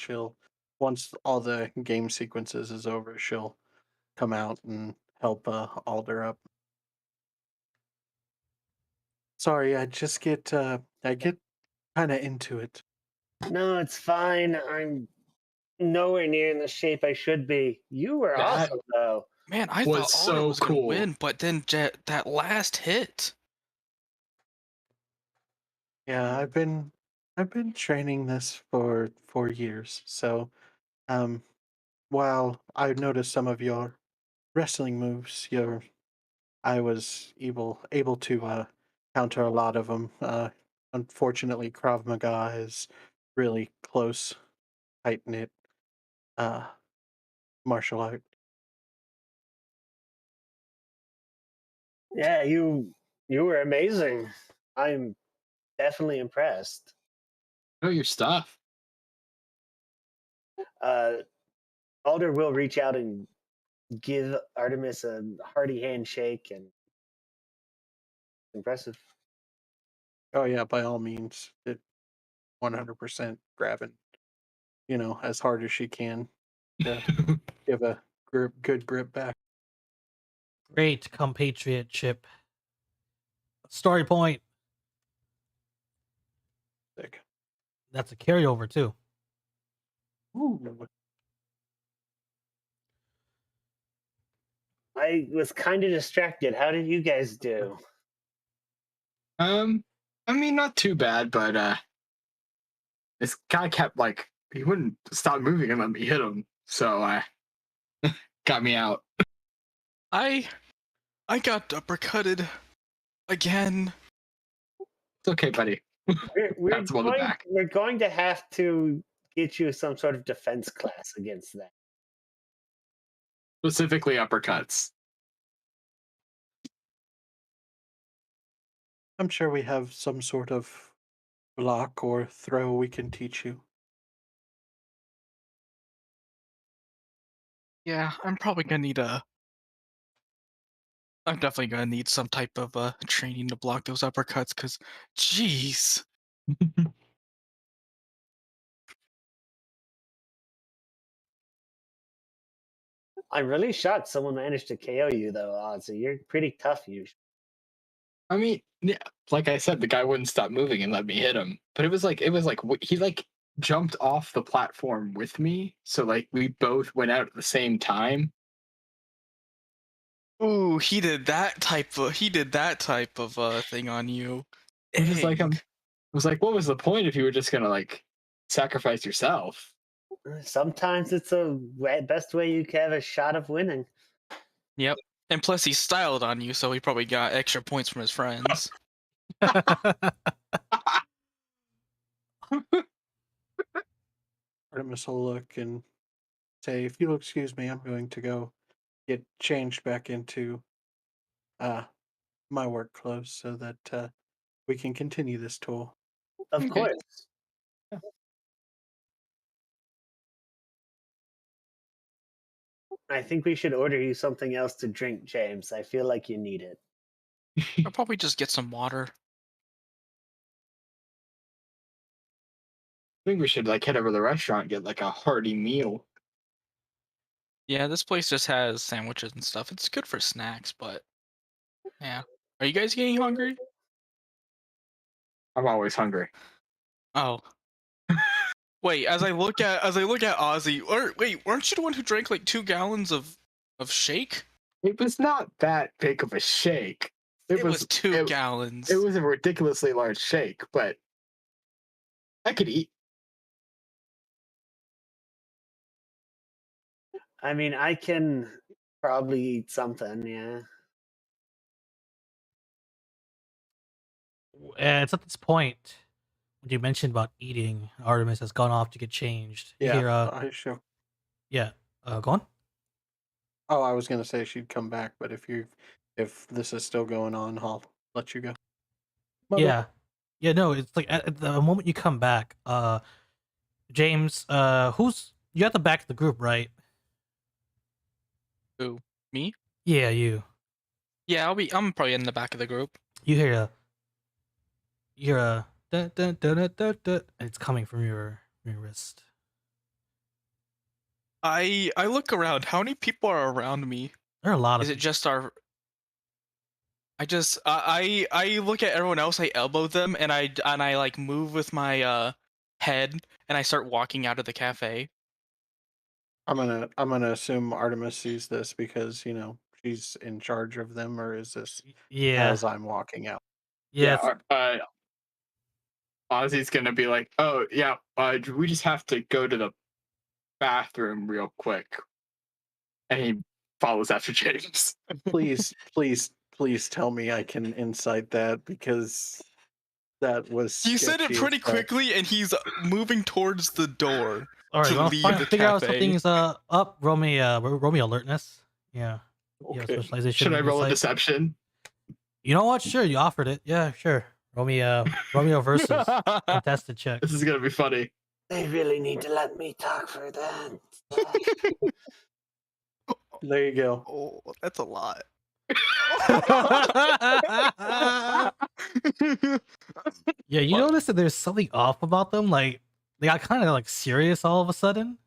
once all the game sequences is over, she'll come out and help Alder up. Sorry, I get kind of into it. No, it's fine. I'm nowhere near in the shape I should be. You were That awesome, though. Man, I was thought Alder so was gonna cool. win, but then that last hit. Yeah, I've been training this for 4 years. So, um, while I noticed some of your wrestling moves, I was able to counter a lot of them. Unfortunately, Krav Maga is really close, tight knit uh, martial art. Yeah, you were amazing. I'm definitely impressed. Know your stuff. Uh, Alder will reach out and give Artemis a hearty handshake, and impressive. Oh yeah, by all means, it 100% grabbing, as hard as she can to give a good grip back. Great compatriotship. Story point. Sick. That's a carryover too. Ooh. I was kind of distracted. How did you guys do? I mean, not too bad, but this guy kept like he wouldn't stop moving and let me hit him, so got me out. I got uppercutted again. It's okay, buddy. That's on the back. We're going to have to get you some sort of defense class against that. Specifically uppercuts. I'm sure we have some sort of block or throw we can teach you. Yeah, I'm definitely gonna need some type of training to block those uppercuts, cause jeez. I'm really shocked someone managed to KO you, though, Ozzy. You're pretty tough, usually. I mean, yeah, like I said, the guy wouldn't stop moving and let me hit him. But it was like he like jumped off the platform with me, so like we both went out at the same time. Ooh, he did that type of thing on you. It was just like Dang. I was like, what was the point if you were just gonna like sacrifice yourself? Sometimes it's a best way you can have a shot of winning. Yep. And plus he styled on you, so he probably got extra points from his friends. Artemis will look and say, if you'll excuse me, I'm going to go get changed back into my work clothes so that we can continue this tour. Of Okay. course. I think we should order you something else to drink, James. I feel like you need it. I'll probably just get some water. I think we should like head over to the restaurant and get like a hearty meal. Yeah, this place just has sandwiches and stuff. It's good for snacks, but yeah. Are you guys getting hungry? I'm always hungry. Oh. Wait, as I look at Ozzy, wait, weren't you the one who drank like 2 gallons of shake? It was not that big of a shake. It was 2 gallons. It was a ridiculously large shake, but I could eat. I mean, I can probably eat something, yeah. It's at this point when you mentioned about eating. Artemis has gone off to get changed. You Yeah, hear, sure. yeah. Go on. Oh, I was gonna say she'd come back, but if this is still going on, I'll let you go. Yeah, yeah. No, it's like at the moment you come back, James, who's you're at the back of the group, right? Who? Me? Yeah, you. Yeah, I'm probably in the back of the group. You hear a dun, dun, dun, dun, dun, dun, and it's coming from your wrist. I look around. How many people are around me? There are a lot of Is it just our I look at everyone else, I elbow them, and I like move with my head, and I start walking out of the cafe. I'm gonna assume Artemis sees this because she's in charge of them, or is this Yeah, as I'm walking out? yeah. Yeah, Ozzy's gonna be like, "Oh yeah, we just have to go to the bathroom real quick," and he follows after James. Please, please, please tell me I can incite that because that was He said it sketchy as pretty fuck. quickly, and he's moving towards the door All right, to you want to leave the figure out cafe. something's up? Roll me alertness. Yeah, yeah. Okay. Specialization. Should I roll a insight. deception? You know what? Sure, you offered it. Yeah, sure. Romeo versus contested check. This is gonna be funny. They really need to let me talk for that. There you go. Oh, that's a lot. Yeah, you What? notice that there's something off about them. Like they got kind of like serious all of a sudden.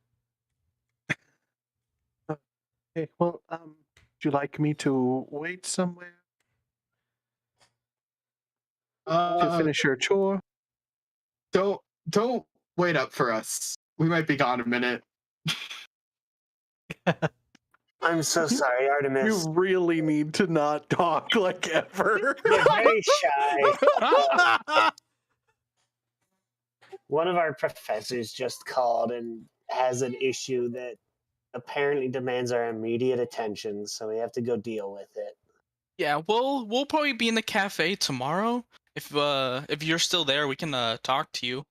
Okay, well, would you like me to wait somewhere to finish your chore? Don't wait up for us. We might be gone a minute. I'm so sorry, Artemis. You really need to not talk like ever. You're very shy. One of our professors just called and has an issue that apparently demands our immediate attention, so we have to go deal with it. Yeah, we'll probably be in the cafe tomorrow. If you're still there, we can talk to you.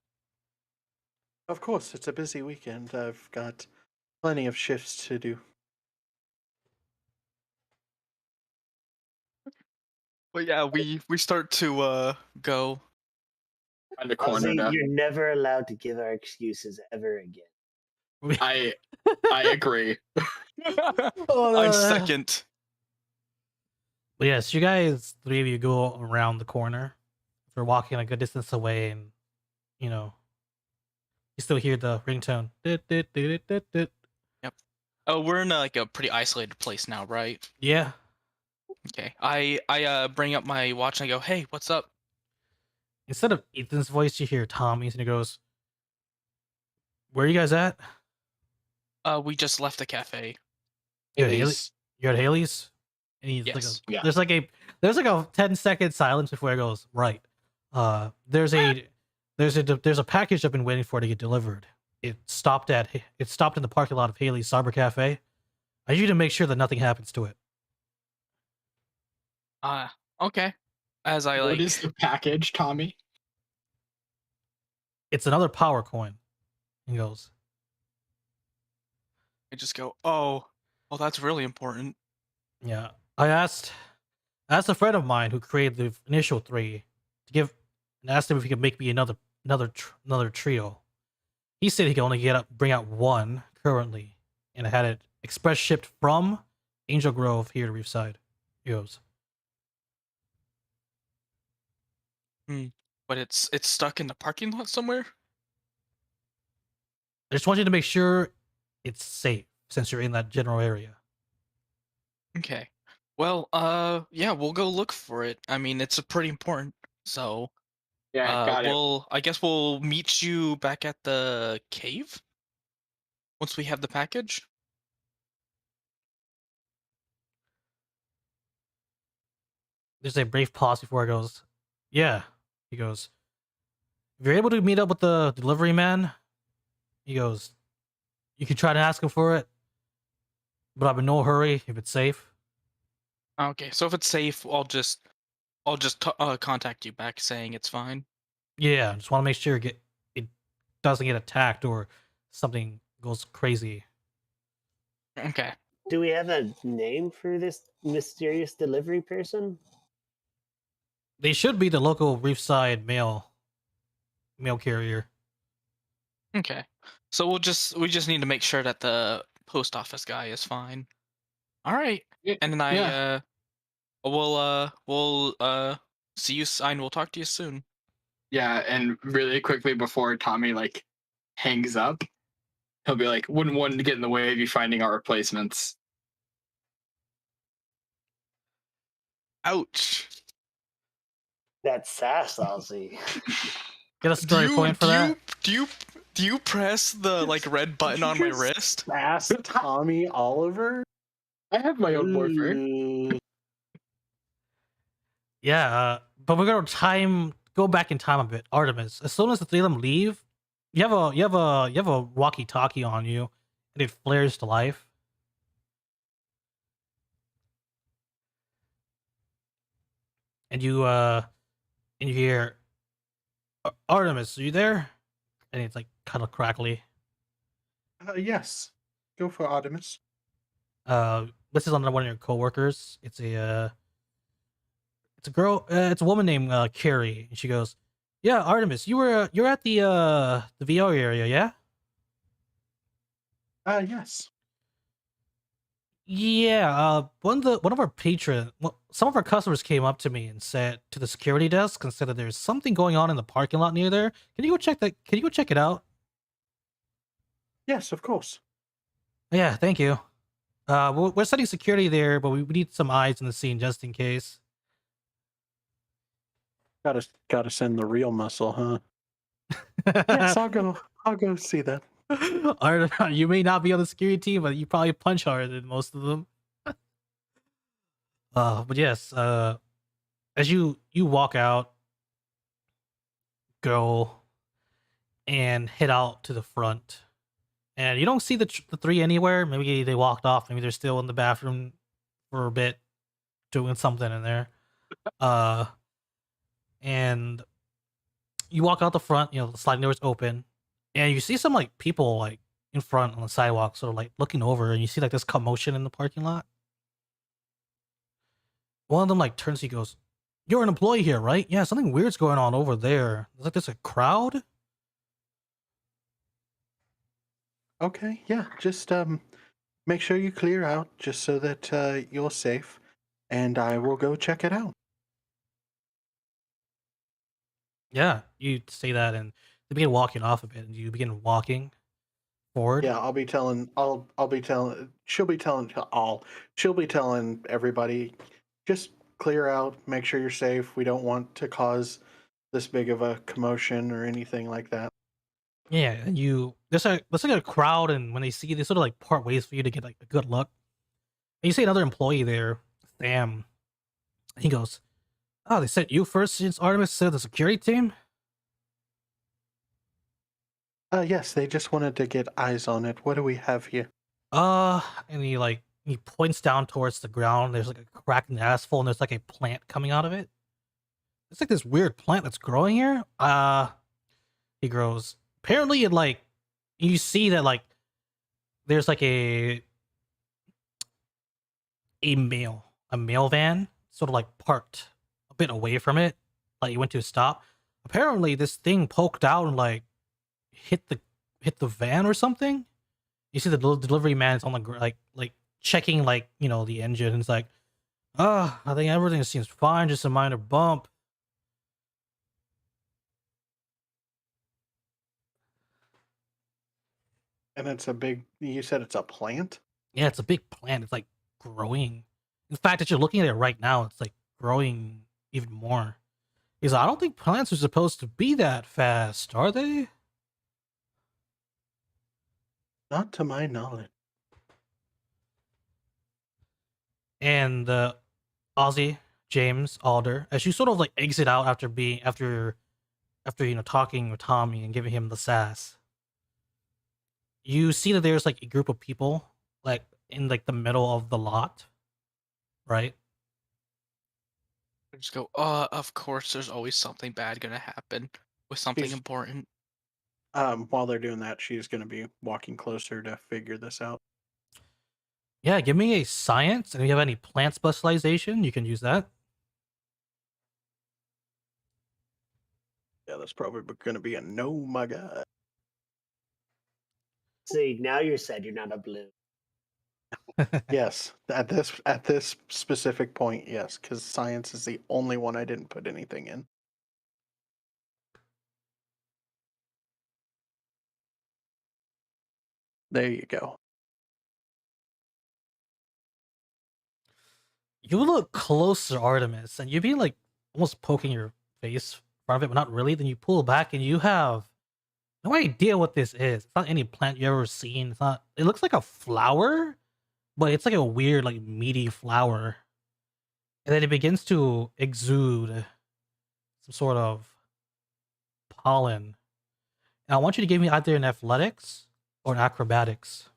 Of course, it's a busy weekend. I've got plenty of shifts to do. But yeah, we start to go. On the corner Ozzy, now. you're never allowed to give our excuses ever again. I agree. I'm second. But yes, you guys, three of you go around the corner. If you're walking a good distance away, and you still hear the ringtone. Oh, we're in like a pretty isolated place now, right? Yeah. Okay. I bring up my watch and I go, "Hey, what's up?" Instead of Ethan's voice, you hear Tommy's, and he goes, "Where are you guys at?" We just left the cafe. You're at, It Haley- is- you're at Haley's? And he's Yes. Yeah. there's like a 10-second silence before he goes, right. There's a package I've been waiting for to get delivered. It stopped in the parking lot of Haley's Cyber Cafe. I need you to make sure that nothing happens to it. Okay. As I What like, is the package, Tommy? It's another power coin. He goes, I just go, "Oh, well, that's really important." yeah. I asked a friend of mine who created the initial 3 to give, and asked him if he could make me another trio. He said he could only bring out 1 currently, and I had it express shipped from Angel Grove here to Reefside. He goes, But it's stuck in the parking lot somewhere. I just want you to make sure it's safe since you're in that general area. Okay. Well, yeah, we'll go look for it. I mean, it's a pretty important. So, Yeah, got it. I guess we'll meet you back at the cave once we have the package. There's a brief pause before it goes, yeah. He goes, if you're able to meet up with the delivery man, he goes, you can try to ask him for it, but I'm in no hurry if it's safe. Okay, so if it's safe, I'll just contact you back saying it's fine. Yeah, just want to make sure it doesn't get attacked or something goes crazy. Okay. Do we have a name for this mysterious delivery person? They should be the local Reefside mail carrier. Okay. So we just need to make sure that the post office guy is fine. All right. Yeah, And then we'll see you and we'll talk to you soon. Yeah, and really quickly before Tommy like hangs up, he'll be like, "Wouldn't want to get in the way of you finding our replacements." Ouch. That's sass, Ozzy. Get a story point for that. Do you press the like red button on my Just wrist? Ask Tommy Oliver. I have my own morpher. Ooh. Yeah, but we're gonna go back in time a bit. Artemis, as soon as the three of them leave, you have a walkie-talkie on you, and it flares to life. And you hear, Artemis, are you there? And it's like kind of crackly. Yes. Go for Artemis. This is on one of your coworkers. It's a girl. It's a woman named Carrie, and she goes, "Yeah, Artemis, you're at the VR area, yeah? Yes. Yeah. One of our some of our customers came up to me and said to the security desk and said that there's something going on in the parking lot near there. Can you go check that? Can you go check it out? Yes, of course. Yeah, thank you. We're setting security there, but we need some eyes in the scene just in case." Gotta send the real muscle, huh? Yes, I'll go see that. You may not be on the security team, but you probably punch harder than most of them. But yes, as you walk out, go and head out to the front, and you don't see the three anywhere. Maybe they walked off. Maybe they're still in the bathroom for a bit, doing something in there. Uh, and you walk out the front. You know, the sliding doors open, and you see some like people like in front on the sidewalk, sort of like looking over, and you see like this commotion in the parking lot. One of them like turns to you, goes, "You're an employee here, right? Yeah, something weird's going on over there. It's like there's a crowd." Okay, yeah. Just make sure you clear out just so that you're safe, and I will go check it out. Yeah, you say that, and they begin walking off a bit, and you begin walking forward. Yeah, I'll be telling. I'll be telling. She'll be telling to all. She'll be telling everybody. Just clear out. Make sure you're safe. We don't want to cause this big of a commotion or anything like that. Yeah, and there's like a crowd, and when they see you, they sort of like part ways for you to get like a good look. And you see another employee there, Sam. He goes, "Oh, they sent you first since Artemis said the security team." Yes, they just wanted to get eyes on it. What do we have here? And he points down towards the ground. There's like a crack in the asphalt, and there's like a plant coming out of it. It's like this weird plant that's growing here. He grows. Apparently, it like you see that like there's like a mail van sort of like parked a bit away from it, like you went to stop. Apparently, this thing poked out and like hit the van or something. You see the delivery man's on the like checking like the engine, and it's like, I think everything seems fine, just a minor bump. And it's a big. You said it's a plant. Yeah, it's a big plant. It's like growing. In fact, that you're looking at it right now, it's like growing even more. Because I don't think plants are supposed to be that fast, are they? Not to my knowledge. And Ozzy, James, Alder, as you sort of like exit out after talking with Tommy and giving him the sass, you see that there's like a group of people like in like the middle of the lot, right? I just go, of course there's always something bad gonna happen with something She's- important. While they're doing that, she's going to be walking closer to figure this out. Yeah, give me a science, and if you have any plant specialization, you can use that. Yeah, that's probably going to be a no, my god. See, now you're sad you're not a blue. Yes, at this specific point, yes, because science is the only one I didn't put anything in. There you go. you look close to Artemis, and you'd be like almost poking your face in front of it, but not really. Then you pull back, and you have no idea what this is. It's not any plant you've ever seen. It's not. It looks like a flower, but it's like a weird, like meaty flower, and then it begins to exude some sort of pollen. And I want you to give me either an athletics or an acrobatics.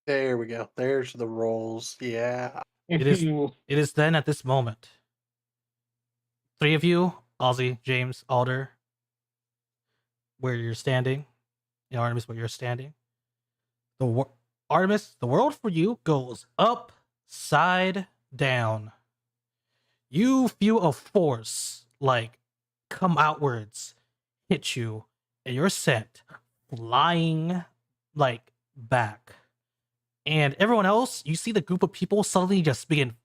There we go. There's the rolls. Yeah. It is- It is then at this moment. Three of you, Ozzy, James, Alder, where you're standing, Artemis, where you're standing. Artemis, the world for you goes upside down. You feel a force like come outwards, hit you, and you're sent flying like back. And everyone else, you see the group of people suddenly just begin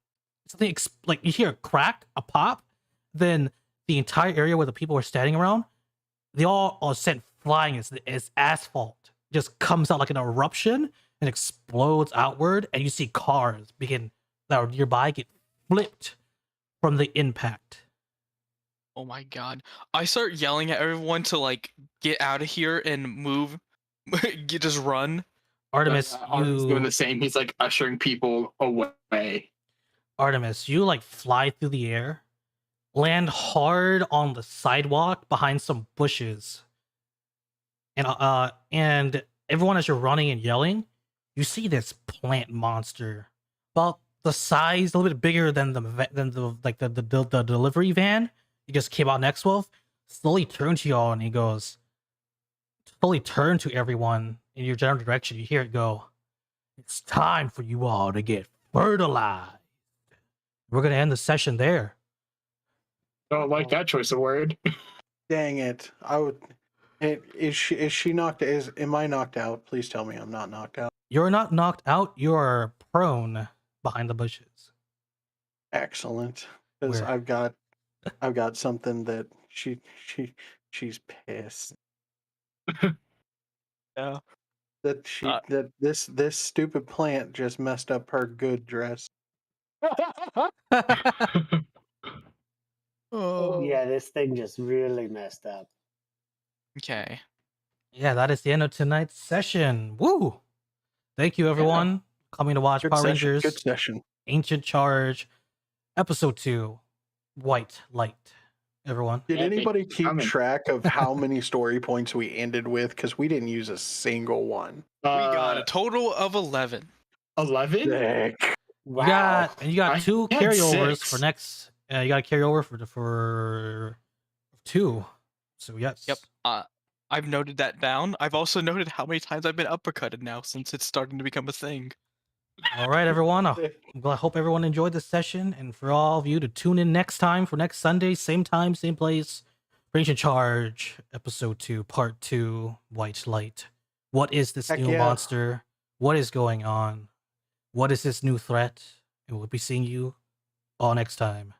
something like you hear a crack, a pop, then the entire area where the people are standing around, they all are sent flying as asphalt just comes out like an eruption and explodes outward, and you see cars begin that are nearby get flipped from the impact. Oh my god. I start yelling at everyone to like get out of here and move. Just run. Artemis, Artemis doing you the same. He's like ushering people away. Artemis, you like fly through the air, land hard on the sidewalk behind some bushes. And everyone as you're running and yelling, you see this plant monster about the size, a little bit bigger than the delivery van he just came out next with, slowly turn to y'all and he goes, slowly turn to everyone in your general direction. You hear it go, "It's time for you all to get fertilized." We're gonna end the session there. Don't like that choice of word. Dang it. I would. Is she knocked? Am I knocked out? Please tell me I'm not knocked out. You're not knocked out. You're prone behind the bushes. Excellent. Because Where? I've got something that she's pissed Yeah. that Uh, that this stupid plant just messed up her good dress. Oh. Yeah, this thing just really messed up. Okay. Yeah, that is the end of tonight's session. Woo! Thank you, everyone, coming to watch Good Power session. Rangers Good session. Ancient Charge, Episode 2, White Light. Everyone. Did Yeah, thank anybody you for keep coming. track of how many story points we ended with? Because we didn't use a single one. We got a total of 11. 11. Heck. Wow. You got I two had carryovers 6. for next. You got to carry over for 2. So yes. Yep. I've noted that down. I've also noted how many times I've been uppercutted now since it's starting to become a thing. All right, everyone. I hope everyone enjoyed this session, and for all of you to tune in next time for next Sunday, same time, same place. For Ancient Charge, Episode 2, Part 2, White Light. What is this Heck new yeah. monster? What is going on? What is this new threat? And we'll be seeing you all next time.